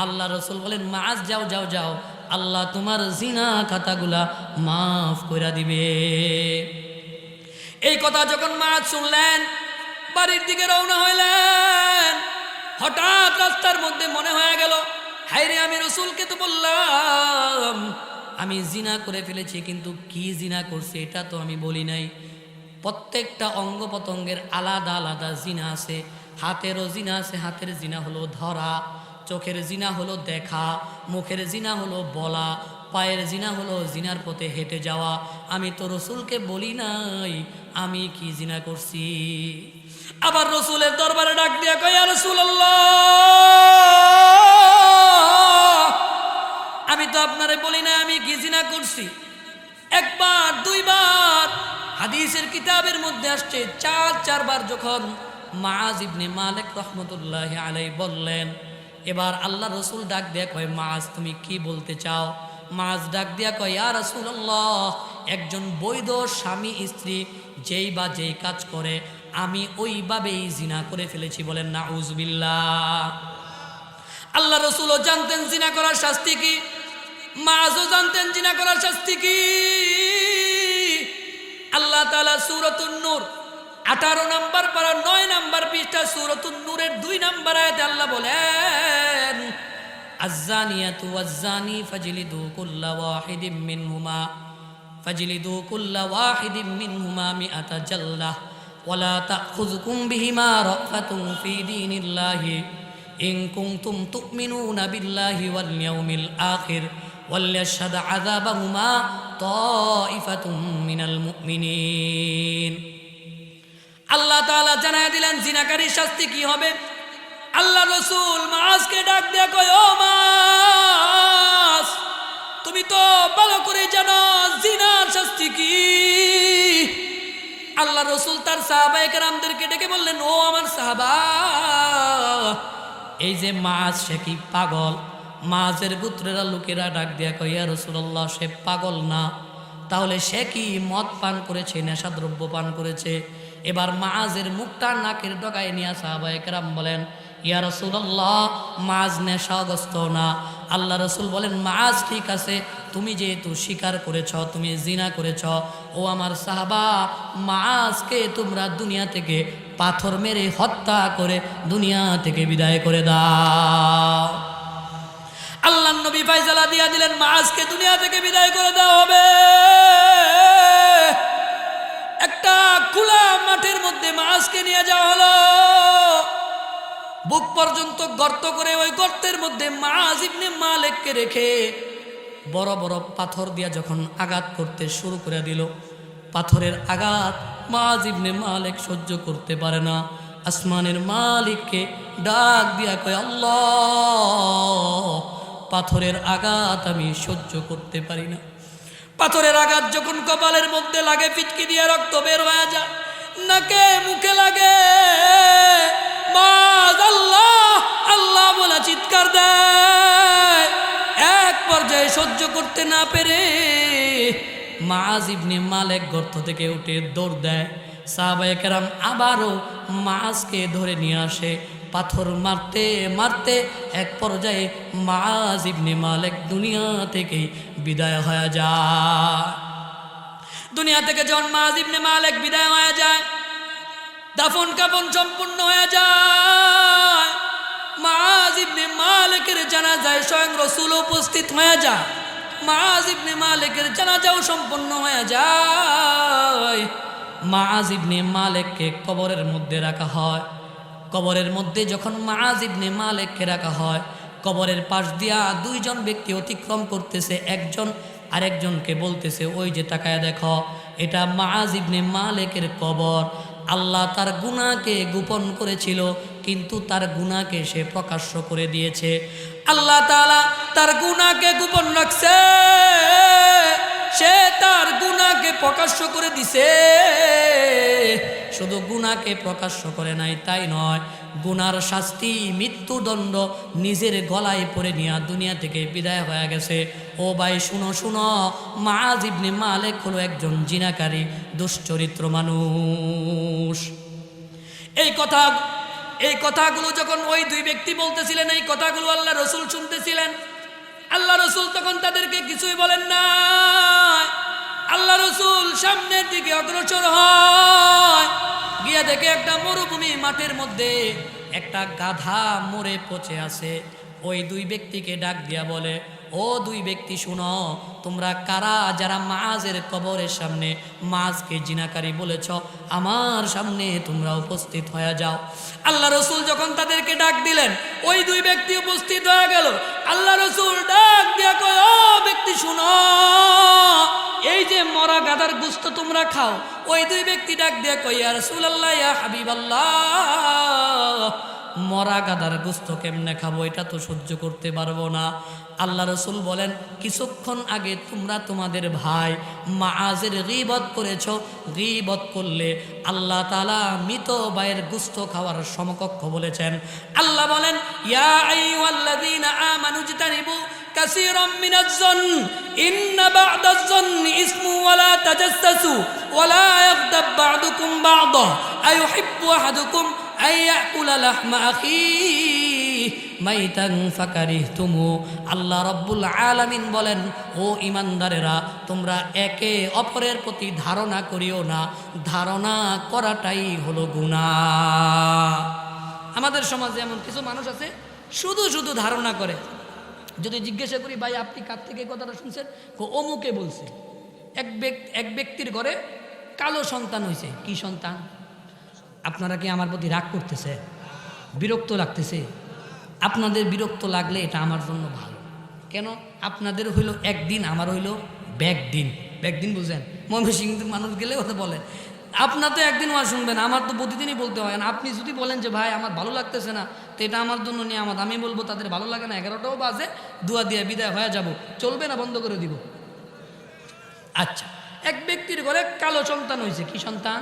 A: আল্লাহ রসুল বলেন, মুআজ যাও যাও যাও, আল্লাহ তোমার জিনা খাতাগুলা মাফ করে দিবে। এই কথা যখন মুআজ শুনলেন, বাড়ির দিকে রওনা হইলেন। হঠাৎ রাস্তার মধ্যে মনে হয়ে গেল, হায়রে আমি রসুলকে তো বললাম আমি জিনা করে ফেলেছি, কিন্তু কি জিনা করছি এটা তো আমি বলি নাই। প্রত্যেকটা অঙ্গ প্রত্যঙ্গের আলাদা আলাদা জিনা আছে। হাতেরও জিনা আছে, হাতের জিনা হলো ধরা, চোখের জিনা হলো দেখা, মুখের জিনা হলো বলা, পায়ের জিনা হলো জিনার পথে হেঁটে যাওয়া। আমি তো রসুলকে বলি নাই আমি কি জিনা করছি। আবার রসুলের দরবারে ডাক দিয়া কয়, ইয়া রাসূলুল্লাহ আমি তো আপনারে বলি না আমি কি জিনা করছি। একবার দুইবার হাদিসের কিতাবের মধ্যে আসছে, চারবার যখন মুআজ ইবনে মালিক রাহমাতুল্লাহি আলাইহি বললেন, এবার আল্লাহ রসুল ডাক দিয়া কয়, মুআজ তুমি কি বলতে চাও? মুআজ ডাক দিয়া কয়, ইয়া রাসূলুল্লাহ একজন বৈধ স্বামী স্ত্রী যেই বা যেই কাজ করে আমি ওইভাবেই জিনা করে ফেলেছি। বলেন নাউজুবিল্লাহ। আল্লাহ রসুলও জানতেন জিনা করার শাস্তি কি, মুআজও জানতেন জিনা করার শাস্তি কি। আল্লাহ তাআলা সূরাতুন নূর 18 নম্বর পারা 9 নম্বর পৃষ্ঠা সূরাতুন নূরের 2 নম্বর আয়াতে আল্লাহ বলেন, আয-যানিয়াতু ওয়াজ-যানি ফাজলিদু কুল্লা ওয়াহিদিম মিনহুমা মিআতা জাল্লাহ ওয়ালা তাখুযুকুম বিহিমা রাফাতুন ফি দীনিল্লাহি ইন কুনতুম তু'মিনুনা বিল্লাহি ওয়াল ইয়াউমিল আখির ওয়ালিয়াশহাদ আযাবাহুমা তাইফাতুম মিনাল মুমিনিন। আল্লাহ তাআলা জানায় দিলেন জিনাকারীর শাস্তি কি হবে। আল্লাহ রসুল মুআজকে ডাক দিয়ে কয়, ও মুআজ তুমি তো ভালো করে জানো জিনার শাস্তি কি। আল্লাহ রসুল তার সাহাবায়ে কেরামদেরকে ডেকে বললেন, ও আমার সাহাবা, এই যে মুআজ সে কি পাগল? মুআজের গোত্রের লোকেরা ডাক দিয়া কয়, ইয়া রাসূলুল্লাহ সে পাগল না, তাহলে সে কি মদ পান করেছে, নেশাদ্রব্য পান করেছে? এবার মাআজের মুখটা নাকের ডগায় নিয়ে সাহাবায়ে কেরাম বলেন, ইয়া রাসূলুল্লাহ, মাআজ নেশাগ্রস্ত না। আল্লাহ রাসূল বলেন, মাআজ ঠিক আছে, তুমি যেহেতু স্বীকার করেছ তুমি জিনা করেছ, ও আমার সাহাবা, মাআজকে তোমরা দুনিয়া থেকে পাথর মেরে হত্যা করে দুনিয়া থেকে বিদায় করে দাও। আল্লাহর নবী ফয়সালা দিয়া দিলেন, মাআজকে দুনিয়া থেকে বিদায় করে দেওয়া হবে। একটা খোলা মাঠের মধ্যে মাআজকে নিয়ে যাওয়া হলো। বুক পর্যন্ত গর্ত করে ওই গর্তের মধ্যে মাআজ ইবনে মালিককে রেখে বড় বড় পাথর দিয়া যখন আঘাত করতে শুরু করে দিল, পাথরের আঘাত মাআজ ইবনে মালিক সহ্য করতে পারে না। আসমানের মালিককে ডাক দিয়া কয়, আল্লাহ, পাথরের আঘাত আমি সহ্য করতে পারি না। পাথরের আঘাত যখন কপালের মধ্যে লাগে, পিচকি দিয়ে রক্ত বের হয়ে যায়, নাকে মুখে লাগে, মাআজ আল্লাহ আল্লাহ বলে চিৎকার দেয়। এক পর্যায়ে সহ্য করতে না পেরে মাআজ ইবনে মালিক গর্ত থেকে উঠে দৌড় দেয়। সাহাবায়ে কেরাম আবারও মাআজকে ধরে নিয়ে আসে। পাথর মারতে মারতে এক পর্যায়ে মাআজ ইবনে মালিক দুনিয়া থেকে বিদায় হয়ে যায়। দুনিয়া থেকে যখন মাআজ ইবনে মালিক বিদায় হয়ে যায়, দাফন কাফন সম্পূর্ণ হয়ে যায়। মাআজ ইবনে মালিকের জানাজায় স্বয়ং রাসূল উপস্থিত হয়ে যায়। মাআজ ইবনে মালিকের জানাজাও সম্পূর্ণ হয়ে যায়। মাআজ ইবনে মালিককে কবরের মধ্যে রাখা হয়। কবরের মধ্যে যখন মাআজ ইবনে মালিককে রাখা হয়, কবরের পাশ দিয়া দুইজন ব্যক্তি অতিক্রম করতেছে। একজন আরেকজনকে বলতেছে, ওই যে তাকায় দেখো, এটা মাআজ ইবনে মালিকের কবর। আল্লাহ তার গুনাহকে গোপন করেছিল, কিন্তু তার গুনাহকে সে প্রকাশ্য করে দিয়েছে। আল্লাহ তাআলা তার গুনাহকে গোপন রাখছে, সে তার গুনাহকে প্রকাশ্য করে দিছে। শুধু গুনাহকে প্রকাশ্য করে নাই তাই নয়, গুনার শাস্তি মৃত্যুদণ্ড নিজের গলায় পড়ে নিয়ে দুনিয়া থেকে বিদায় হয়ে গেছে। ও ভাই শুনো শুনো, মাআজ ইবনে মালিক হলো একজন জিনাকারী দুশ্চরিত্র মানুষ। এই কথাগুলো যখন ওই দুই ব্যক্তি বলতেছিলেন, এই কথাগুলো আল্লাহ রাসূল শুনতেছিলেন। আল্লাহ রাসূল তখন তাদেরকে কিছুই বলেন না। আল্লাহ রাসূল সামনের দিকে অগ্রসর হয়, গিয়ে দেখে একটা মরুভূমি মাঠের মধ্যে একটা গাধা মরে পচে আছে। ওই দুই ব্যক্তিকে ডাক দিয়া বলে, ও দুই ব্যক্তি শুনো, তোমরা কারা যারা মাআজের কবরের সামনে মাআজকে জিনাকারী বলেছ, আমার সামনে তোমরা উপস্থিত হয়ে যাও। আল্লাহ রাসূল যখন তাদেরকে ডাক দিলেন, ওই দুই ব্যক্তি উপস্থিত হয়ে গেল। আল্লাহ রাসূল ডাক দিয়া কয়, ও ব্যক্তি শুনো, এই যে মরা গাধার গোশত তোমরা খাও। ওই দুই ব্যক্তি ডাক দিয়া কয়, ইয়া রাসূলুল্লাহ, ইয়া হাবিবাল্লাহ, মরা গাধার গোশত কেমনে খাবো, এটা তো সহ্য করতে পারবো না। আল্লাহ রাসূল বলেন, কিছুক্ষণ আগে তোমরা তোমাদের ভাই মাআজের গীবত করেছ। গীবত করলে আল্লাহ তাআলা মৃত ভাইয়ের গোশত খাওয়ার সমকক্ষ বলেছেন। আল্লাহ বলেন, ইয়া আইয়ুহাল্লাযীনা আমানু ইজতানিবু কাসীরাম মিনাজ-যন্ন ইন্না বা'দাজ-যন্নি ইসমু ওয়া লা তাজাসসাসু ওয়া লা ইয়াগতাব বা'দুকুম বা'দা আইয়ুহিব্বু আহাদুকুম আইয়াকুলা লাহমা আখিহি মাইতান ফাকারিহতুমু। আল্লাহ রাব্বুল আলামিন বলেন, ও ঈমানদারেরা, তোমরা একে অপরের প্রতি ধারণা করিও না, ধারণা করাটাই হলো গুনাহ। আমাদের সমাজে এমন কিছু মানুষ আছে, শুধু শুধু ধারণা করে। যদি জিজ্ঞাসা করি, ভাই আপনি কার থেকে কথাটা শুনছেন, অমুকে বলছে। এক ব্যক্তির ঘরে কালো সন্তান হয়েছে। কি সন্তান? আপনারা কি আমার প্রতি রাগ করতেছে? বিরক্ত লাগতেছে? আপনাদের বিরক্ত লাগলে এটা আমার জন্য ভালো। কেন? আপনাদের হইল একদিন, আমার হইল ব্যাকদিন। ব্যাকদিন বুঝেন? ময়মনসিংহের মানুষ গেলে ওটা বলে, আপনার তো একদিন ওয়াজ শুনবেন, আমার তো প্রতিদিনই বলতে হয় না। আপনি যদি বলেন যে ভাই আমার ভালো লাগতেছে না, তো এটা আমার জন্য নিয়ামত। আমি বলবো তাদের ভালো লাগে না, 11টাও বাজে, দুয়া দিয়ে বিদায় হয়ে যাব, চলবে না, বন্ধ করে দিব। আচ্ছা, এক ব্যক্তির ঘরে কালো সন্তান হয়েছে। কি সন্তান?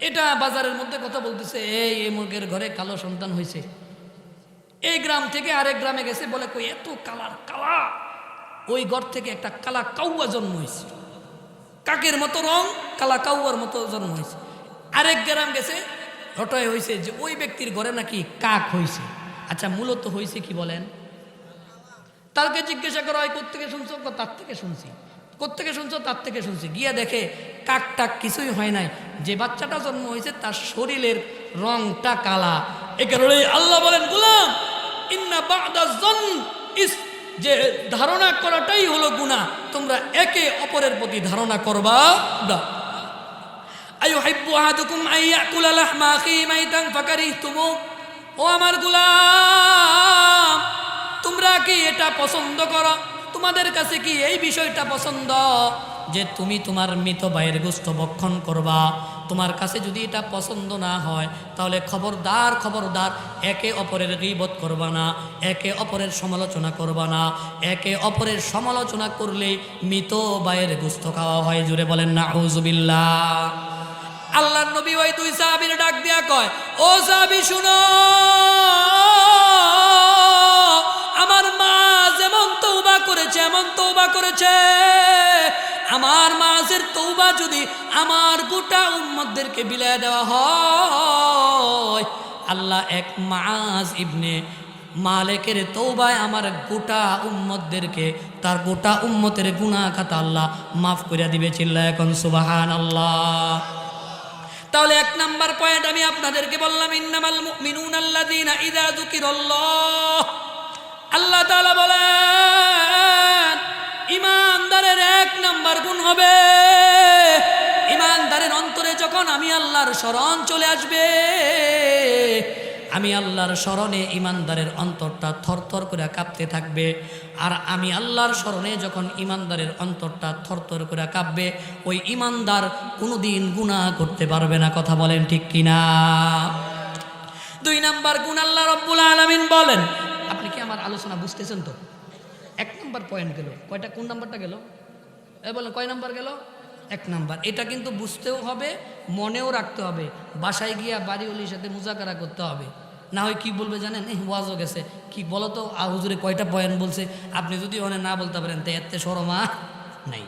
A: এটা বাজারের মধ্যে কথা বলতেছে, এই মুরগের ঘরে কালো সন্তান হয়েছে। এই গ্রাম থেকে আরেক গ্রামে গেছে, বলে কই এত কালা। ওই ঘর থেকে একটা কালা কাউয়া জন্ম হয়েছে। কাকের মতো রং, কালা কাউয়ার মতো জন্ম হয়েছে। আরেক গ্রাম গেছে, রটয় হয়েছে যে ওই ব্যক্তির ঘরে নাকি কাক হয়েছে। আচ্ছা, মূলত হয়েছে কি বলেন? তাকে জিজ্ঞাসা করা হয়, কোত্থেকে শুনছো? তার থেকে শুনছি। কোত্থেকে শুনছো? তার থেকে শুনছি। গিয়া দেখে কাক টাক কিছুই হয় নাই, যে বাচ্চাটা জন্ম হয়েছে তার শরীরের রংটা কালা। এ কারণে আল্লাহ বলেন, গোলাম ইন্না বা'দা জন ইস, যে ধারণা করাটাই হলো গুনাহ, তোমরা একে অপরের প্রতি ধারণা করবা না। আইয়ুহিব্বু আহাদুকুম আইয়াকুলা লাহমা আখিহি মাইতান ফাকারিহতুমু, ও আমার গোলাম, তোমরা কি এটা পছন্দ করো? তোমাদের কাছে কি এই বিষয়টা পছন্দ যে তুমি তোমার মৃত ভাইয়ের গোশত ভক্ষণ করবা? তোমার কাছে যদি এটা পছন্দ না হয়, তাহলে খবরদার খবরদার একে অপরের গীবত করবা না, একে অপরের সমালোচনা করবা না। একে অপরের সমালোচনা করলেই মৃত ভাইয়ের গোশত খাওয়া হয়। জুড়ে বলেন নাউযুবিল্লাহ। আল্লাহর নবী ওই দুই সাহাবীর ডাক দিয়া কয়, ও সাহাবী শুনো, আমার মা যেমন তওবা করেছে এমন তওবা করেছে। আমার মায়ের তওবা যদি আমার গোটা উম্মতদেরকে বিলিয়ে দেওয়া হয়, আল্লাহ এক মাআজ ইবনে মালিকের তওবায় আমার গোটা উম্মতদেরকে, তার গোটা উম্মতের গুনাহ খাতা আল্লাহ মাফ করে দিবে। চিল্লায় এখন সুবহানাল্লাহ। তাহলে এক নাম্বার পয়েন্ট আমি আপনাদেরকে বললাম, ইন্নামাল মুমিনুনা আল্লাযীনা ইযা যুকিরাল্লাহ। আল্লাহ তাআলা বলেন, ঈমানদারের এক নাম্বার গুণ হবে, ঈমানদারের অন্তরে যখন আমি আল্লাহর স্মরণ চলে আসবে, আমি আল্লাহর স্মরণে ঈমানদারের অন্তরটা থরথর করে কাঁপতে থাকবে। আর আমি আল্লাহর স্মরণে যখন ঈমানদারের অন্তরটা থরথর করে কাঁপবে, ওই ঈমানদার কোনোদিন গুনাহ করতে পারবে না। কথা বলেন ঠিক কিনা? দুই নাম্বার গুণ আল্লাহ রব্বুল আলামিন বলেন, আপনি কি আমার আলোচনা বুঝতেছেন তো? এক নাম্বার পয়েন্ট গেল, কয়টা? কোন নাম্বারটা গেল? বলেন কয় নাম্বার গেল? এক নাম্বার। এটা কিন্তু বুঝতেও হবে, মনেও রাখতে হবে, বাসায় গিয়া বাড়িওয়ালির সাথে মুজাকারা করতে হবে। না হয় কি বলবে জানেন, ওয়াজও গেছে, কি বলো তো হুজুরে কয়টা পয়েন্ট বলছে, আপনি যদি অনেক না বলতে পারেন তো এতে শরমা নাই।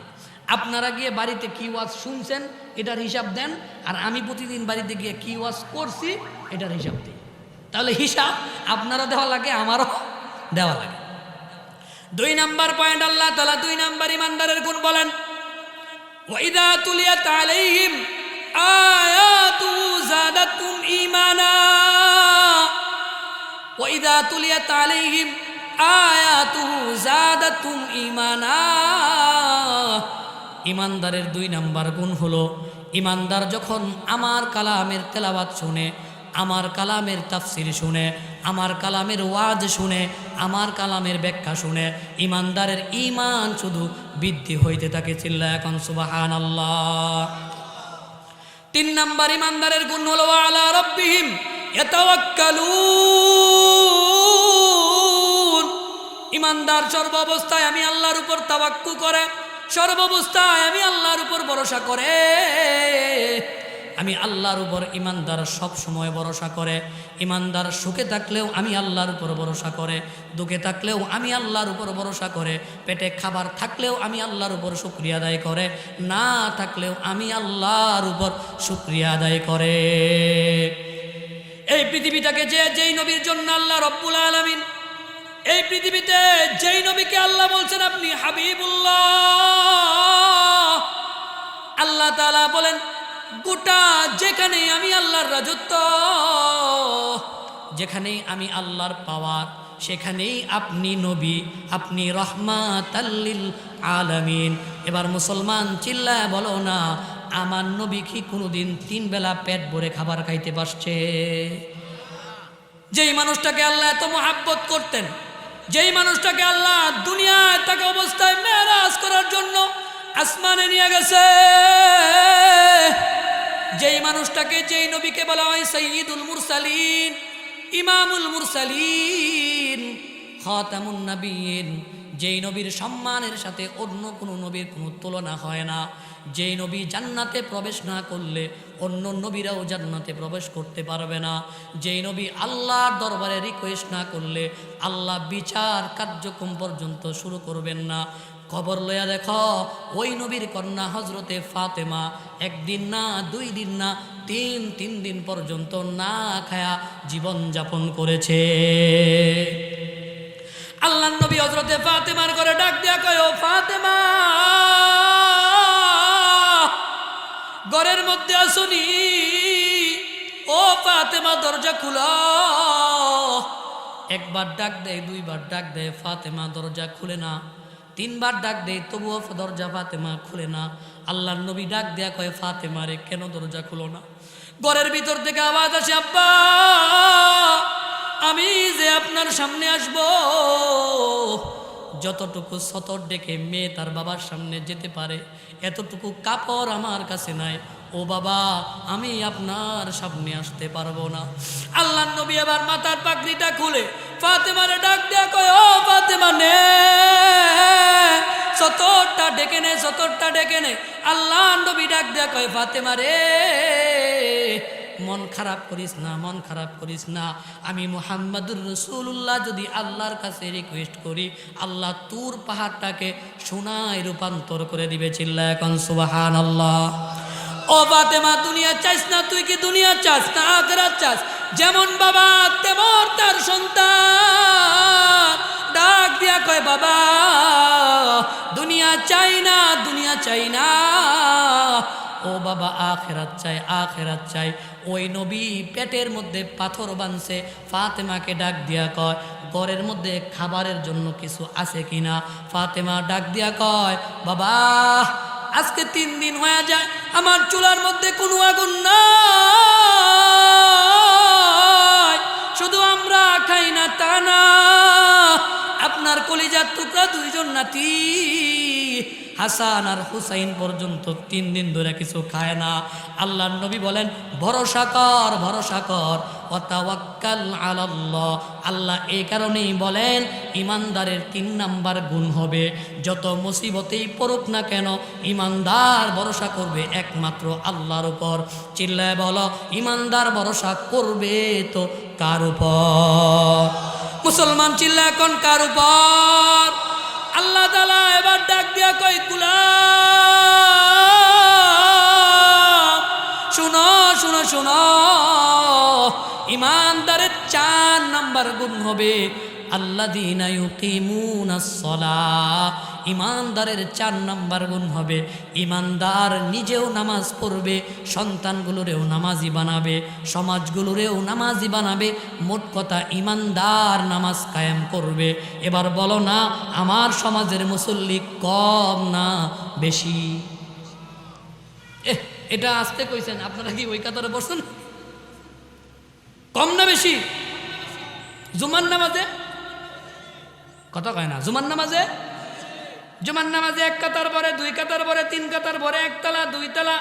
A: আপনারা গিয়ে বাড়িতে কি ওয়াজ শুনছেন এটার হিসাব দেন, আর আমি প্রতিদিন বাড়িতে গিয়ে কি ওয়াজ করছি এটার হিসাব দিই। তাহলে হিসাব আপনারা দেওয়া লাগে, আমারও দেওয়া লাগে। দুই নাম্বার পয়েন্ট আল্লাহ তাআলা দুই নাম্বার ঈমানদারের গুণ বলেন, ওয়াইদা তুলিয়াত আলাইহিম আয়াতু যাদাতুম ঈমানা, ওয়াইদা তুলিয়াত আলাইহিম আয়াতু যাদাতুম ঈমানা। ঈমানদারের দুই নাম্বার গুণ হলো, ঈমানদার যখন আমার কালামের তেলাওয়াত শুনে, আমার কালামের তাফসির শুনে, আমার কালামের ওয়াজ শুনে, আমার কালামের ব্যাখ্যা শুনে, ঈমানদারের ঈমান শুধু বৃদ্ধি হইতে থাকে। চিল্লায় এখন সুবহানাল্লাহ। তিন নাম্বার ঈমানদারের গুণ হলো, আলা রাব্বিহিম ইয়াতাওয়াক্কালুন। ঈমানদার সর্বাবস্থায় আমি আল্লাহর উপর তাওয়াক্কুল করে, সর্বাবস্থায় আমি আল্লাহর উপর ভরসা করে। আমি আল্লাহর উপর ঈমানদার সব সময় ভরসা করে। ঈমানদার সুখে থাকলেও আমি আল্লাহর উপর ভরসা করে, দুঃখে থাকলেও আমি আল্লাহর উপর ভরসা করে, পেটে খাবার থাকলেও আমি আল্লাহর উপর শুকরিয়া আদায় করে, না থাকলেও আমি আল্লাহর উপর শুকরিয়া আদায় করে। এই পৃথিবীটাকে যেই নবীর জন্য আল্লাহ রব্বুল আলামিন, এই পৃথিবীতে যেই নবীকে আল্লাহ বলছেন আপনি হাবিবুল্লাহ, আল্লাহ তাআলা বলেন গোটা যেখানেই আমি আল্লাহর রাজত্ব, যেখানেই আমি আল্লাহর পাওয়ার, সেখানেই আপনি নবী, আপনি রহমাতাল লিল আলামিন। এবার মুসলমান চিল্লায় বলো না, আমার নবী কি কোনোদিন 3 বেলা পেট ভরে খাবার খাইতে পারছে? যেই মানুষটাকে আল্লাহ এত মহাব্বত করতেন, যেই মানুষটাকে আল্লাহ দুনিয়ায় তাকে অবস্থায় মেরাজ করার জন্য আসমানে নিয়ে গেছে, যেই মানুষটাকে, যেই নবীকে বলা হয় সাইয়্যিদুল মুরসালিন, ইমামুল মুরসালিন, খাতামুন নবিয়্যিন, যেই নবীর সম্মানের সাথে অন্য কোনো নবীর কোনো তুলনা হয় না, যেই নবী জান্নাতে প্রবেশ না করলে অন্য নবীরাও জান্নাতে প্রবেশ করতে পারবে না, যেই নবী আল্লাহর দরবারে রিকোয়েস্ট না করলে আল্লাহ বিচার কার্যক্রম পর্যন্ত শুরু করবেন না, খবর লইয়া দেখো ওই নবীর কন্যা হজরতে ফাতেমা একদিন না 2 দিন না 3 দিন পর্যন্ত না খায়া জীবন যাপন করেছে। আল্লাহর নবী হযরতে ফাতেমার ঘরে ডাক দিয়া কয়, ও ফাতেমা, ঘরের মধ্যে আসুনি? ও ফাতেমা, দরজা খুলো। একবার ডাক দেয়, 2বার ডাক দেয়, ফাতেমা দরজা খুলে না। 3বার ডাক দেয়, তবুও দরজা ফাতেমা খুলে না। আল্লাহর নবী ডাক দেয়া কয়, ফাতেমা রে, কেন দরজা খুলো না? ঘরের ভিতর থেকে আওয়াজ আসে, আব্বা, আমি যে আপনার সামনে আসব, যতটুকু সতর ডেকে মেয়ে তার বাবার সামনে যেতে পারে এতটুকু কাপড় আমার কাছে নাই। ও বাবা, আমি আপনার সামনে আসতে পারবো না। আল্লাহর নবী আবার মাথার পাগড়িটা খুলে ফাতেমারে ডাক দেয়া কয়, ও ফাতেমা, নে সতরটা ডেকে নে, সতরটা ডেকে নে। আল্লাহর নবী ডাক দেয়া কয়, ফাতেমা রে, মন খারাপ করিস না, মন খারাপ করিস না। আমি মুহাম্মাদুর রাসূলুল্লাহ যদি আল্লাহর কাছে রিকোয়েস্ট করি, আল্লাহ তুর পাহাড়টাকে সোনায় রূপান্তর করে দিবে। চিল্লায় এখন সুবহানাল্লাহ। ও ফাতেমা, দুনিয়া চাস না? তুই কি দুনিয়া চাস না আখিরাত চাস? যেমন বাবা তেমন তার সন্তান। ডাক দিয়া কয়, বাবা, দুনিয়া চাই না, দুনিয়া চাই না। ও বাবা, আখিরাত চাই, আখিরাত চাই। ওই নবী পেটের মধ্যে পাথর বাঁধছে। ফাতেমাকে ডাক দিয়া কয়, ঘরের মধ্যে খাবারের জন্য কিছু আছে কিনা? ফাতেমা ডাক দিয়া কয়, বাবা, আজকে 3 দিন হয়ে যায় আমার চুলার মধ্যে কোনো আগুন নাই। শুধু আমরা খাই না তা না, আপনার কলিজার টুকরা 2 জন নাতি হাসান আর হুসাইন পর্যন্ত 3 দিন ধরে কিছু খায় না। আল্লাহর নবী বলেন, ভরসা কর, ভরসা কর, ওয়া তাওয়াক্কাল আলাল্লাহ। আল্লাহ এই কারণেই বলেন, ইমানদারের 3 নাম্বার গুণ হবে, যত মুসিবতেই পড়ুক না কেন ইমানদার ভরসা করবে একমাত্র আল্লাহর উপর। চিল্লায় বলো, ইমানদার ভরসা করবে তো কার উপর? মুসলমান চিল্লায় কোন কার উপর? আল্লাহ তাআলা এবার ডাক দিয়া কয়, গোলাম, শুনো শুনো শুনো, ইমানদারের 4 নাম্বার গুণ হবে আল্লাযীনা ইউকিমুনাস সালাহ। ইমানদারের 4 নাম্বার গুণ হবে, ইমানদার নিজেও নামাজ পড়বে, সন্তানগুলোরেও নামাজি বানাবে, সমাজগুলোরেও নামাজি বানাবে। মোট কথা, ইমানদার নামাজ কায়েম করবে। এবার বলো না, আমার সমাজের মুসল্লি কম না বেশি? এটা আসতে কইছেন, আপনারা কি ওই কাতারে বসছেন? কম না বেশি? জুমার নামাজে কথা কয় না, জুমার নামাজে, জুমার নামাজে 1 কাতার পরে 2 কাতার পরে 3 কাতার পরে 1 তলা 2 তলা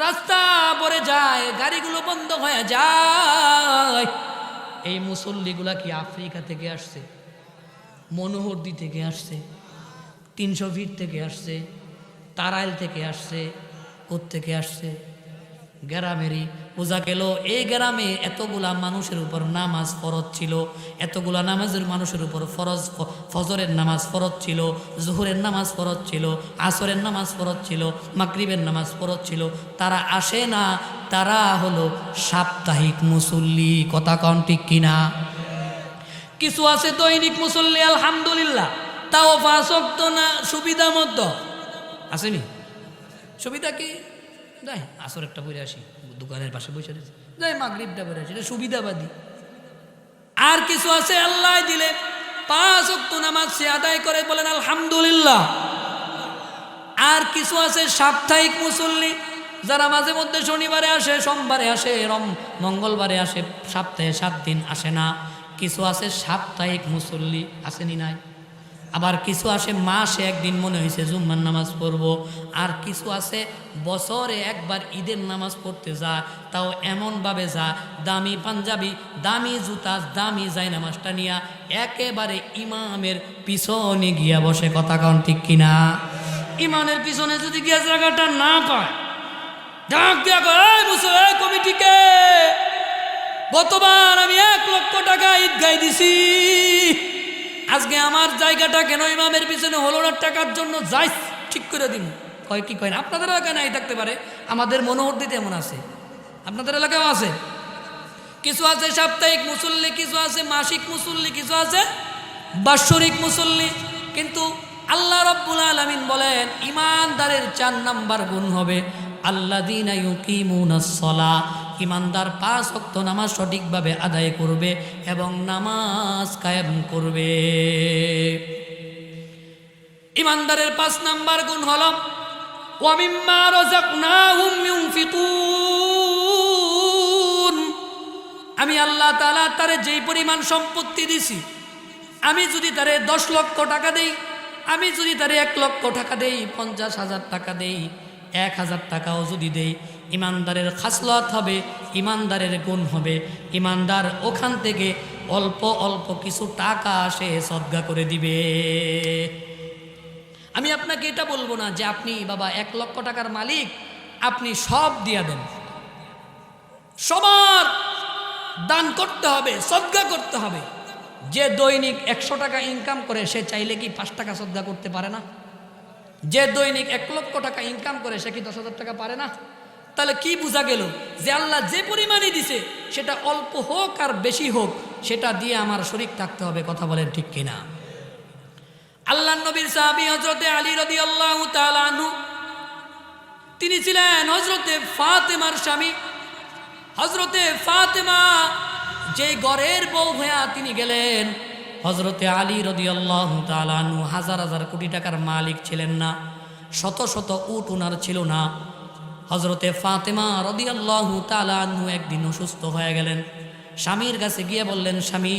A: রাস্তা পরে যায়, গাড়িগুলো বন্ধ হয়ে যায়। এই মুসল্লিগুলা কি আফ্রিকা থেকে আসছে? মনোহরদি থেকে আসছে? 300 ফিট থেকে আসছে? তারাইল থেকে আসছে? কোত্থেকে আসছে? গ্রামেরই। বোঝা গেল এই গ্রামে এতগুলা মানুষের উপর নামাজ ফরজ ছিল, এতগুলা নামাজের মানুষের উপর ফরজ, ফজরের নামাজ ফরজ ছিল, জোহরের নামাজ ফরজ ছিল, আসরের নামাজ ফরজ ছিল, মাগরিবের নামাজ ফরজ ছিল। তারা আসে না, তারা হলো সাপ্তাহিক মুসল্লি। কথা কন ঠিক কিনা? কিছু আছে দৈনিক মুসল্লি, আলহামদুলিল্লাহ, তাও 5 ওয়াক্ত না, সুবিধা মতো আসেনি। সুবিধা কি? যাই আসর একটা পড়ে আসি, দোকানের পাশে বসে রয়েছে, যাই মাগরিবটা পড়ে আসি, এটা সুবিধাবাদী। আর কিছু আছে আল্লাহ দিলে 5 ওয়াক্ত নামাজ সে আদায় করে, বলেন আলহামদুলিল্লাহ। আর কিছু আছে সাপ্তাহিক মুসল্লি, যারা মাঝে মধ্যে শনিবারে আসে, সোমবারে আসে, মঙ্গলবারে আসে, সপ্তাহে 7 দিন আসে না। কিছু আছে সাপ্তাহিক মুসল্লি, আসেনি নাই? আবার কিছু আসে মাসে 1 দিন মনে হয়েছে জুম্মার নামাজ পড়ব। আর কিছু আছে বছরে একবার ঈদের নামাজ পড়তে যায়, তাও এমনভাবে যায়, দামি পাঞ্জাবি, দামি জুতা, দামি যায় নামাজটা নিয়ে একেবারে ইমামের পিছনে গিয়া বসে। কথা কন ঠিক কিনা? ইমামের পিছনে যদি গিয়া জায়গাটা না পায়, ডাক দিয়া কয়, কমিটিকে গতবার আমি 1 লক্ষ টাকা ঈদগায় দিছি, আজকে আমার জায়গাটা কেন ইমামের পিছনে হলো না টাকার জন্য যাই ঠিক করে দিন। কয় কি কয় না? আপনাদের এলাকায় নাই থাকতে পারে, আমাদের মনোহরদিতে এমন আছে, আপনাদের এলাকায়ও আছে। কিছু আছে সাপ্তাহিক মুসল্লি, কিছু আছে মাসিক মুসল্লি, কিছু আছে বাৎসরিক মুসল্লি। কিন্তু আল্লাহ রাব্বুল আলামিন বলেন ঈমানদারের 4 নাম্বার গুণ হবে আল্লাযীনা ইউকিমুনাস সালাহ, ঈমানদার 5 ওয়াক্ত নামাজ সঠিকভাবে আদায় করবে এবং নামাজ কায়েম করবে। ঈমানদারের 5 নাম্বার গুণ হলো ওয়া মিম্মা রাযাকনাহুম ইউনফিকুন। আমি আল্লাহ তাআলা তারে যেই পরিমাণ সম্পত্তি দিছি, আমি যদি তারে 10 লক্ষ টাকা দেই, আমি যদি তারে 1 লক্ষ টাকা দেই, 50,000 টাকা দেই, 1,000 টাকাও যদি দেই, ইমানদারের খাসলত হবে, ইমানদারের গুণ হবে, ইমানদার ওখান থেকে অল্প অল্প কিছু টাকা সে সদকা করে দিবে। আমি আপনাকে এটা বলবো না যে আপনি বাবা 1 লক্ষ টাকার মালিক, আপনি সব দিয়া দেন। সবার দান করতে হবে, সদকা করতে হবে। যে দৈনিক 100 টাকা ইনকাম করে সে চাইলে কি 5 টাকা সদকা করতে পারে না? যে দৈনিক 1 লক্ষ টাকা ইনকাম করে সে কি 10,000 টাকা পারে না? তাহলে কি বোঝা গেল যে আল্লাহ যে পরিমাণে দিছে সেটা অল্প হোক আর বেশি হোক সেটা দিয়ে আমার শরীক থাকতে হবে। কথা বলেন ঠিক কিনা? আল্লাহর নবীর সাহাবী হযরতে আলী রাদিয়াল্লাহু তাআলা আনহু, তিনি ছিলেন হযরতে ফাতেমার স্বামী। হযরতে ফাতেমা যে ঘরের বউ হইয়া তিনি গেলেন, হযরতে আলী রাদিয়াল্লাহু তাআলা আনহু হাজার হাজার কোটি টাকার মালিক ছিলেন না, শত শত উট উনার ছিল না। হযরতে ফাতেমা রাদিয়াল্লাহু তাআলা আনহু একদিন অসুস্থ হয়ে গেলেন। স্বামীর কাছে গিয়ে বললেন, স্বামী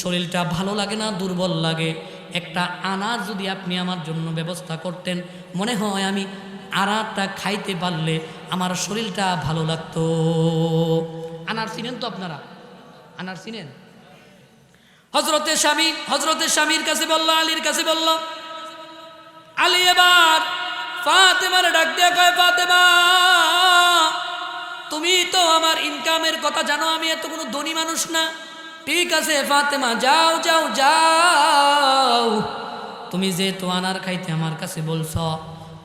A: শরীরটা ভালো লাগে না, দুর্বল লাগে, একটা আনার যদি আপনি আমার জন্য ব্যবস্থা করতেন, মনে হয় আমি আনারটা খাইতে পারলে আমার শরীরটা ভালো লাগতো। আনার চিনেন তো আপনারা? আনার চিনেন? হযরতে স্বামীর কাছে বলল, আলীর কাছে বলল। আলী এবার ফাতেমার ডাক দিয়ে কয়, ফাতেমা তুমি তো আমার ইনকামের কথা জানো, আমি এত কোনো ধনী মানুষ না। ঠিক আছে ফাতেমা, যাও যাও যাও, তুমি যেহেতু আনার খাইতে আমার কাছে বলছ,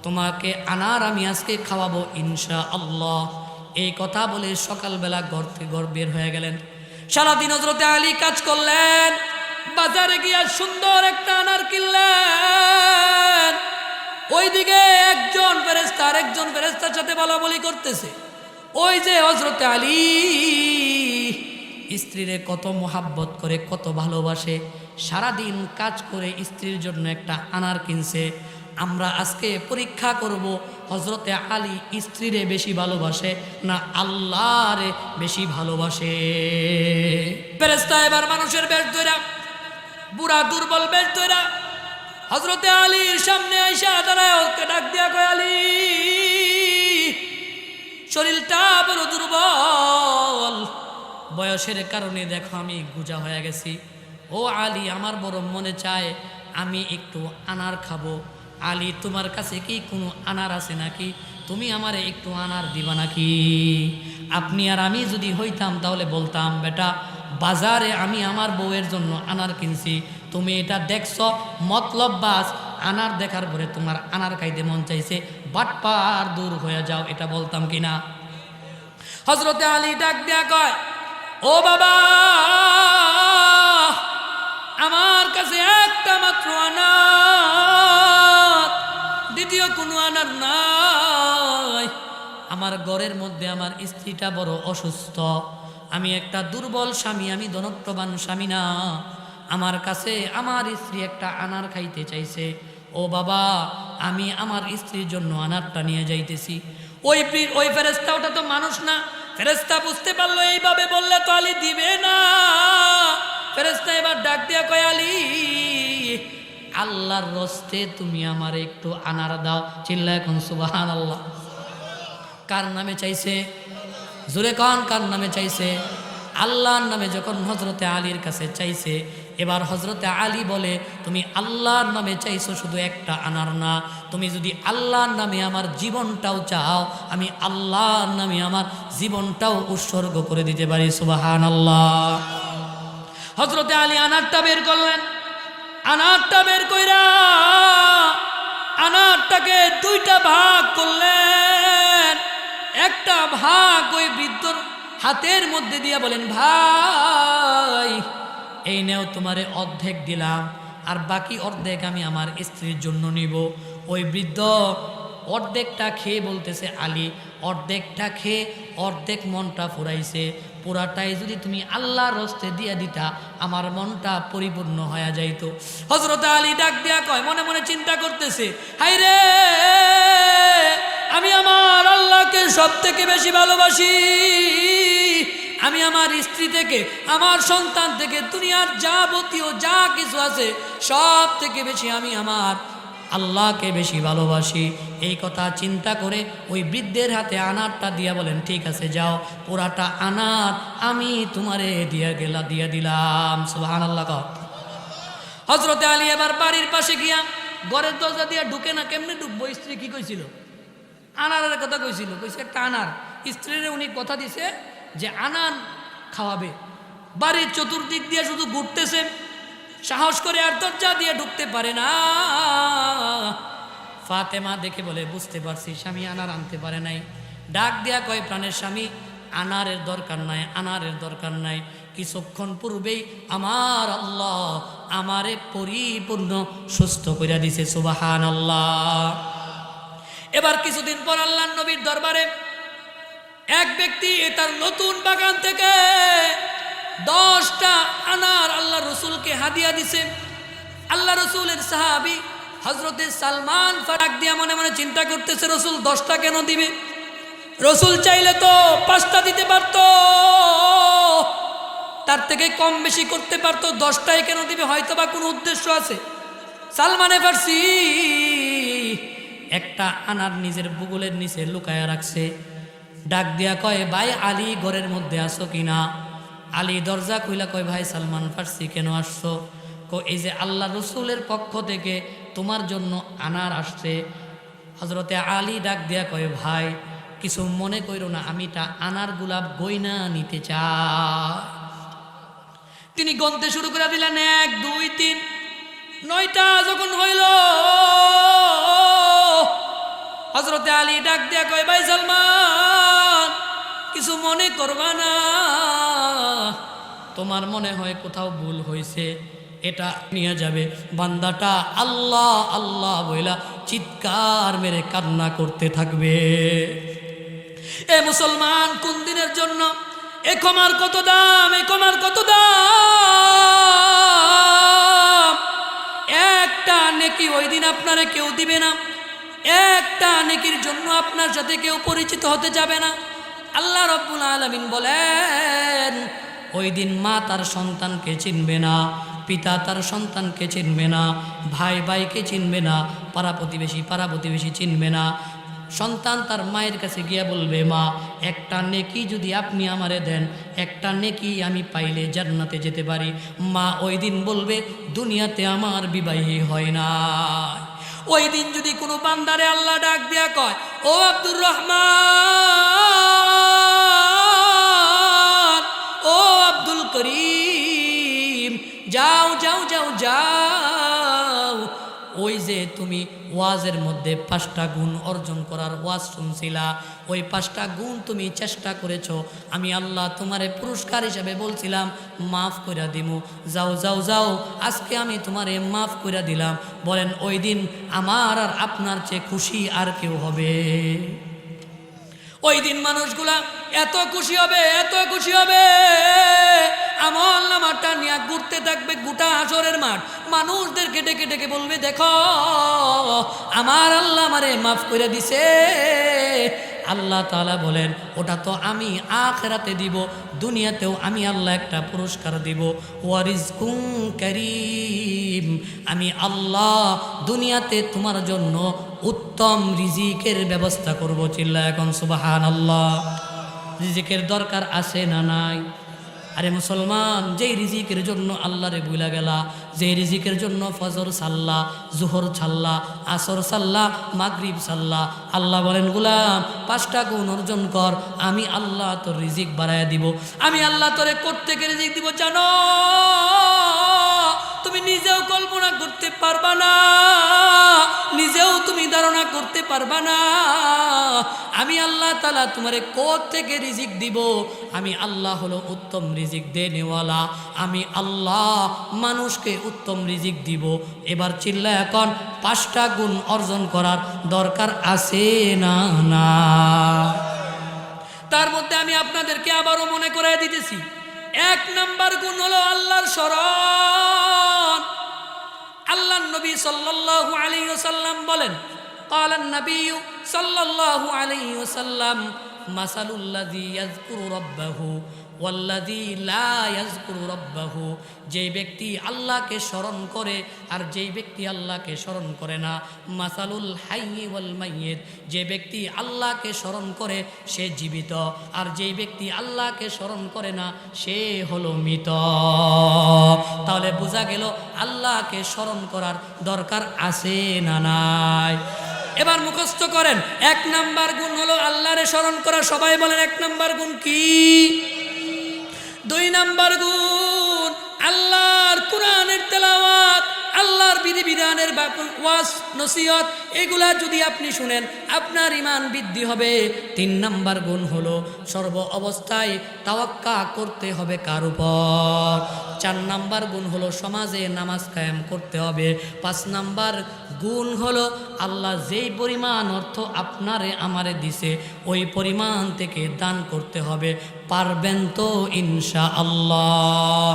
A: তোমাকে আনার আমি আজকে খাওয়াবো ইনশাআল্লাহ। এই কথা বলে সকালবেলা ঘর থেকে বের হয়ে গেলেন। সারাদিন হযরতে আলী কাজ করলেন, বাজারে গিয়া সুন্দর একটা আনার কিনলেন। ওইদিকে একজন ফেরেশতা আরেকজন ফেরেশতার সাথে বলাবলি করতেছে। ওই যে হযরতে আলী স্ত্রীরে কত মোহাব্বত করে, কত ভালোবাসে, সারাদিন কাজ করে স্ত্রীর জন্য একটা আনার কিনছে। আমরা আজকে পরীক্ষা করব হযরতে আলী স্ত্রীরে বেশি ভালোবাসে না আল্লাহরে বেশি ভালোবাসে। ফেরেশতা এবার মানুষের বেশ ধইরা, বুড়া দুর্বল বেশ ধইরা হযরতে আলীর সামনে আইসা দাঁড়ায়, ওকে ডাক দিয়া কয়, আলী শরীরটা বড় দুর্বল, বয়সের কারণে দেখো আমি গুজা হয়ে গেছি। ও আলী, আমার বড় মনে চায় আমি একটু আনার খাবো। আলী, তোমার কাছে কি কোনো আনার আছে নাকি? তুমি আমারে একটু আনার দিবা নাকি? আপনি আর আমি যদি হইতাম তাহলে বলতাম, বেটা বাজারে আমি আমার বউয়ের জন্য আনার কিনছি, তুমি এটা দেখছ মতলব বাস, আনার দেখার পরে তোমার আনার খাইতে মন চাইছে, বাটপার দূর হয়ে যাও, এটা বলতাম কিনা? হযরতে আলী ডাক দেয়া কয়, ও বাবা, আমার কাছে একটা মাত্র আনার, দ্বিতীয় কোনো আনার নাই। আমার ঘরের মধ্যে আমার স্ত্রীটা বড় অসুস্থ, আমি একটা দুর্বল স্বামী, আমি ধনত্ববান স্বামী না। আমার কাছে আমার স্ত্রী একটা আনার খাইতে চাইছে। ও বাবা, আমি আমার স্ত্রীর জন্য আনারটা নিয়ে যাইতেছি। ওই ফেরেশতা, ওটা তো মানুষ না। ফেরেশতা বুঝতে পারলো এইভাবে বললে তো আলী দিবে না। ফেরেশতা এবার ডাক দিয়া কয়, আলী আল্লাহর রস্তে তুমি আমার একটু আনার দাও। চিল্লা এখন সুবহানাল্লাহ। কার নামে চাইছে? জোরে কন, কার নামে চাইছে? আল্লাহর নামে। যখন হযরতে আলীর কাছে চাইছে, এবার হযরতে আলী বলে, তুমি আল্লাহর নামে চাইছো, শুধু একটা আনার না, তুমি যদি আল্লাহর নামে আমার জীবনটাও চাও, আমি আল্লাহর নামে আমার জীবনটাও উৎসর্গ করে দিতে পারি। সুবহানাল্লাহ। হযরতে আলী আনারটা বের করলেন, আনারটা বের কইরা আনারটাকে দুইটা ভাগ করলেন। একটা ভাগ ওই বৃদ্ধর হাতের মধ্যে দিয়া বলেন, ভাই এই নেও তোমারে অর্ধেক দিলাম, আর বাকি অর্ধেক আমি আমার স্ত্রীর জন্য নিব। ওই বৃদ্ধ অর্ধেকটা খেয়ে বলতেছে, আলী অর্ধেকটা খেয়ে অর্ধেক মনটা ফুরাইছে, পুরাটাই যদি তুমি আল্লাহর হস্তে দিয়া দিতা আমার মনটা পরিপূর্ণ হয়ে যাইতো। হযরত আলী ডাক দিয়া কয়, মনে মনে চিন্তা করতেছে, হায় রে আমি আমার আল্লাহকে সব থেকে বেশি ভালোবাসি, আমি আমার স্ত্রী থেকে আমার সন্তান থেকে দুনিয়ার যাবতীয় যা কিছু আছে সব থেকে বেশি আমি আমার আল্লাহকে বেশি ভালোবাসি। এই কথা চিন্তা করে ওই বৃদ্ধের হাতে আনারটা দিয়া বলেন, ঠিক আছে যাও, পুরাটা আনার আমি তোমারে দিয়ে দিলাম। সুবহানাল্লাহ। হযরত আলী এবার বাড়ির পাশে গিয়া ঘরের দরজা দিয়া ঢুকে না, কেমনে ঢুকবো? স্ত্রী কি কইছিল? আনারের কথা কইছিল, কইছে একটা আনার। স্ত্রীর উনি কথা দিছে যে আনার খাওয়াবে। বাড়ির চতুর্দিক দিয়ে শুধু ঘুরতেছে, সাহস করে আর দরজা দিয়ে ঢুকতে পারে না। ফাতেমা দেখে বলে, বুঝতে পারছি স্বামী আনার আনতে পারে নাই। ডাক দিয়া কয়, প্রাণের স্বামী আনারের দরকার নাই, আনারের দরকার নাই, কিছুক্ষণ পূর্বেই আমার আল্লাহ আমারে পরিপূর্ণ সুস্থ করে দিছে। সুবহানাল্লাহ। এবার কিছুদিন পর আল্লাহর নবীর দরবারে এক ব্যক্তি তার নতুন বাগান থেকে 10টা আনার আল্লাহ রসুলকে হাদিয়া দিছে। আল্লাহ রসুলের সাহাবী হযরতে সালমান ফারাক দিয়া মনে মনে চিন্তা করতেছে, রসুল 10টা কেন দিবে? রসুল চাইলে তো 5টা দিতে পারত, তার থেকে কম বেশি করতে পারত, 10টাই কেন দিবে? হয়তো বা কোনো উদ্দেশ্য আছে। সালমানে ফারসি একটা আনার নিজের বুগলের নিচে লুকায়া রাখছে। ডাক দিয়া কয়, ভাই আলী ঘরের মধ্যে আসো কিনা? আলী দরজা খুইলা কয়, ভাই সালমান ফারসি কেন আসছো? এই যে আল্লাহ রসুলের পক্ষ থেকে তোমার জন্য আনার আসছে। হযরতে আলী ডাক দিয়া কয়, ভাই কিছু মনে কইরো না, আমি তা আনার গোলাপ গয়না নিতে চাই। তিনি গনতে শুরু করে দিলেন, 1 2 3 9টা যখন হইল, হযরতে আলী ডাক দিয়া কয়, ভাই সালমান কিছু মনে করবা না, তোমার মনে হয় কোথাও ভুল হয়েছে, এটা নিয়ে যাবে। বান্দাটা আল্লাহ আল্লাহ বইলা চিৎকার মেরে কান্না করতে থাকবে। এ মুসলমান, কোন দিনের জন্য এ ক্ষমার কত দাম, এ ক্ষমার কত দাম! একটা নেকি ওই দিন আপনারা কেউ দিবে না, একটা নেকির জন্য আপনার সাথে কেউ পরিচিত হতে যাবে না। আল্লাহ রাব্বুল আলামিন বলেন, ওই দিন মা তার সন্তানকে চিনবে না, পিতা তার সন্তানকে চিনবে না, ভাই ভাইকে চিনবে না, পাড়া প্রতিবেশী চিনবে না। সন্তান তার মায়ের কাছে গিয়া বলবে, মা একটা নেকি যদি আপনি আমারে দেন, একটা নেকি আমি পাইলে জান্নাতে যেতে পারি। মা ওই দিন বলবে, দুনিয়াতে আমার বিবাহী হয় না। ওই দিন যদি কোনো বান্দারে আল্লাহ ডাক দিয়া কয়, ও আব্দুর রহমান, ও আব্দুল করিম, যাও যাও যাও যাও, ওই যে তুমি ওয়াজের মধ্যে 5টা গুণ অর্জন করার ওয়াজ শুনছিলা, ওই 5টা গুণ তুমি চেষ্টা করেছো, আমি আল্লাহ তোমারে পুরস্কার হিসেবে বলছিলাম মাফ করে দিমু, যাও যাও যাও, আজকে আমি তোমারে মাফ করে দিলাম। বলেন ওই দিন আমার আর আপনার চেয়ে খুশি আর কেউ হবে? ওই দিন মানুষগুলা এত খুশি হবে, এত খুশি হবে, আমল নামাটা নিয়ে ঘুরতে থাকবে গোটা হাসরের মাঠ। মানুষদেরকে ডেকে ডেকে বলবে, দেখো আমার আল্লাহ আমারে মাফ করে দিছে। আল্লাহ তাআলা বলেন, ওটা তো আমি আখিরাতে দিব, দুনিয়াতেও আমি আল্লাহ একটা পুরস্কার দিব। ওয়া রিজকুম কারীম, আমি আল্লাহ দুনিয়াতে তোমার জন্য উত্তম রিজিকের ব্যবস্থা করব। চিল্লা এখন সুবহানাল্লাহ। রিজিকের দরকার আছে না নাই? আরে মুসলমান, যেই রিজিকের জন্য আল্লাহরে ভুলা গেলা, যেই রিজিকের জন্য ফজর সাল্লা, জোহর ছাল্লা, আসর সাল্লা, মাগরিব সাল্লা, আল্লাহ বলেন, গোলাম 5টা গুণ অর্জন কর, আমি আল্লাহ তোর রিজিক বাড়ায় দিব। আমি আল্লাহ তোরে কোত্থেকে রিজিক দিব জানো? তুমি নিজেও কল্পনা করতে পারবা না, নিজেও তুমি ধারণা করতে পারবা না আমি আল্লাহ তাআলা তোমারে কোথা থেকে রিজিক দিব। আমি আল্লাহ হলো উত্তম রিজিক দেনেওয়ালা, আমি আল্লাহ মানুষকে উত্তম রিজিক দিব। এবার চিল্লা এখন 5টা গুণ অর্জন করার দরকার আছে না? না। তার মধ্যে আমি আপনাদেরকে আবারও মনে করাই দিতেছি, 1 নাম্বার গুণ হলো আল্লাহর শরণ। আল্লাহর নবী সাল্লাল্লাহু আলাইহি ওয়াসাল্লাম বলেন, قال النبي صلى الله عليه وسلم مثل الذي يذكر ربه والذي لا يذكر ربه, যে ব্যক্তি আল্লাহকে স্মরণ করে আর যেই ব্যক্তি আল্লাহকে স্মরণ করে না, মাসালুল হাইয়্যি ওয়াল মাইয়্যিত, যে ব্যক্তি আল্লাহকে স্মরণ করে সে জীবিত আর যেই ব্যক্তি আল্লাহকে স্মরণ করে না সে হলো মৃত। তাহলে বোঝা গেল আল্লাহকে স্মরণ করার দরকার আছে না নাই? এবার মুখস্থ করেন, 1 নাম্বার গুণ হলো আল্লাহরে স্মরণ করা। সবাই বলেন 1 নাম্বার গুণ কি? 2 নাম্বার গুণ আল্লাহর কোরআনের তেলাওয়াত, আল্লাহর বিধিবিধানের ওয়াজ নসিহত, এগুলা যদি আপনি শুনেন আপনার ঈমান বৃদ্ধি হবে। 3 নাম্বার গুণ হলো সর্ব অবস্থায় তাওয়াক্কা করতে হবে কার উপর। 4 নাম্বার গুণ হলো সমাজে নামাজ কায়েম করতে হবে। 5 নাম্বার গুণ হলো আল্লাহ যেই পরিমাণ অর্থ আপনারে আমারে দিছে ওই পরিমাণ থেকে দান করতে হবে। পারবেন তো ইনশাআল্লাহ?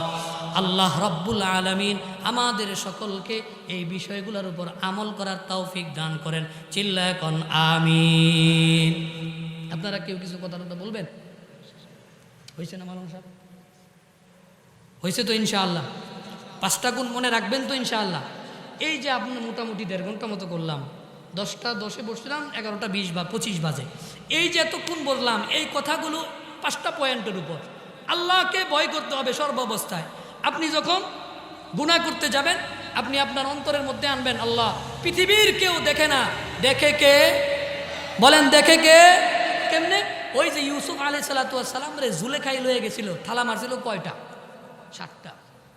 A: আল্লাহ রাব্বুল আলামিন আমাদের সকলকে এই বিষয়গুলোর উপর আমল করার তৌফিক দান করেন। চিল্লায় কোন আমিন। আপনারা কেউ কিছু কথা বলবেন? হয়েছে না মালুম সাহেব? হয়েছে তো ইনশাআল্লাহ? 5টা গুণ মনে রাখবেন তো ইনশাআল্লাহ? এই যে আপনি মোটামুটি 1.5 ঘন্টা মতো করলাম, 10টা 10-এ বসছিলাম, 11টা 20 বা 25 বাজে, এই যে এতক্ষণ বললাম এই কথাগুলো 5টা পয়েন্টের উপর। আল্লাহকে ভয় করতে হবে সর্ব অবস্থায়। আপনি যখন গুনাহ করতে যাবেন আপনি আপনার অন্তরের মধ্যে আনবেন আল্লাহ পৃথিবীর কেউ দেখে না, দেখে কে? বলেন দেখে কে? কেমনে? ওই যে ইউসুফ আলাইহিস সালাতু ওয়াস সালাম রে জুলেখাই লয়ে গেছিল, থালা মারছিল কয়টা? 7টা।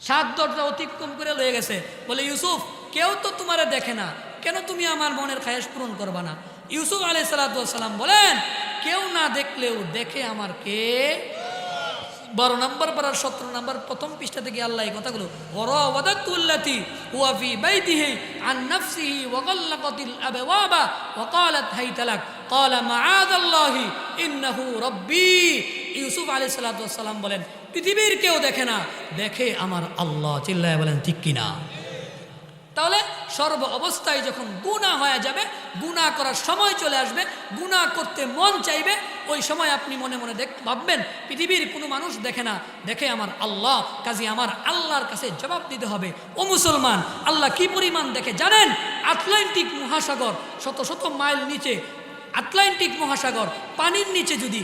A: 7 দরজা অতিক্রম করে লয়ে গেছে। বলে ইউসুফ কেউ তো তোমারে দেখে না, কেন তুমি আমার মনের খায়েশ পূরণ করবা না? ইউসুফ আলাইহিস সালাতু ওয়াস সালাম বলেন কেউ না দেখলেও দেখে আমার কে? 12 নম্বর পারার 17 নম্বর প্রথম পৃষ্ঠা থেকে আল্লাহ এই কথাগুলো, ওয়ারাওয়াদাতুল্লাতি হুয়া ফি বাইতিহি আন নাফসিহি ওয়া গাল্লাকাতিল আবওয়াবা ওয়া ক্বালাত হাইতালাক ক্বালা মাআযাল্লাহি ইন্নাহু রাব্বি। ইউসুফ আলাইহিস সালাতু ওয়াস সালাম বলেন পৃথিবীর কেউ দেখে না, দেখে আমার আল্লাহ। চিল্লায় বলেন ঠিক কিনা? তাহলে সর্ব অবস্থায় যখন গুনাহ হয়ে যাবে, গুনাহ করার সময় চলে আসবে, গুনাহ করতে মন চাইবে, ওই সময় আপনি মনে মনে ভাববেন পৃথিবীর কোনো মানুষ দেখে না, দেখে আমার আল্লাহ। কাজে আমার আল্লাহর কাছে জবাব দিতে হবে। ও মুসলমান, আল্লাহ কি পরিমাণ দেখে জানেন? আটলান্টিক মহাসাগর, শত শত মাইল নিচে আটলান্টিক মহাসাগর পানির নিচে যদি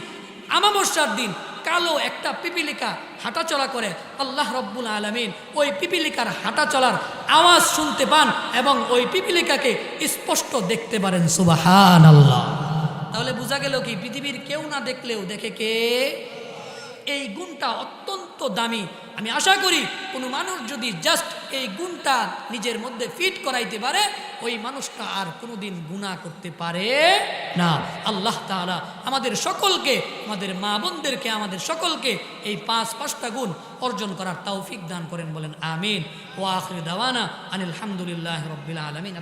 A: আমাবস্যার দিন কালো একটা পিপিলিকা হাঁটাচলা করে, আল্লাহ রব্বুল আলামিন ওই পিপিলিকার হাঁটা চলার আওয়াজ শুনতে পান এবং ওই পিপিলিকাকে স্পষ্ট দেখতে পারেন। সুবহানাল্লাহ। তাহলে বোঝা গেল কি পৃথিবীর কেউ না দেখলেও দেখে কে? এই গুণটা অত্যন্ত দামি। আমি আশা করি কোনো মানুষ যদি জাস্ট এই গুণটা নিজের মধ্যে ফিট করাইতে পারে ওই মানুষটা আর কোনোদিন গুনাহ করতে পারে না। আল্লাহ তাআলা আমাদের সকলকে, আমাদের মা বোনদেরকে, আমাদের সকলকে এই 5টা গুণ অর্জন করার তৌফিক দান করেন। বলেন আমিন। ওয়া আখিরু দাওয়ানা আনিল হামদুলিল্লাহি রাব্বিল আলামিন।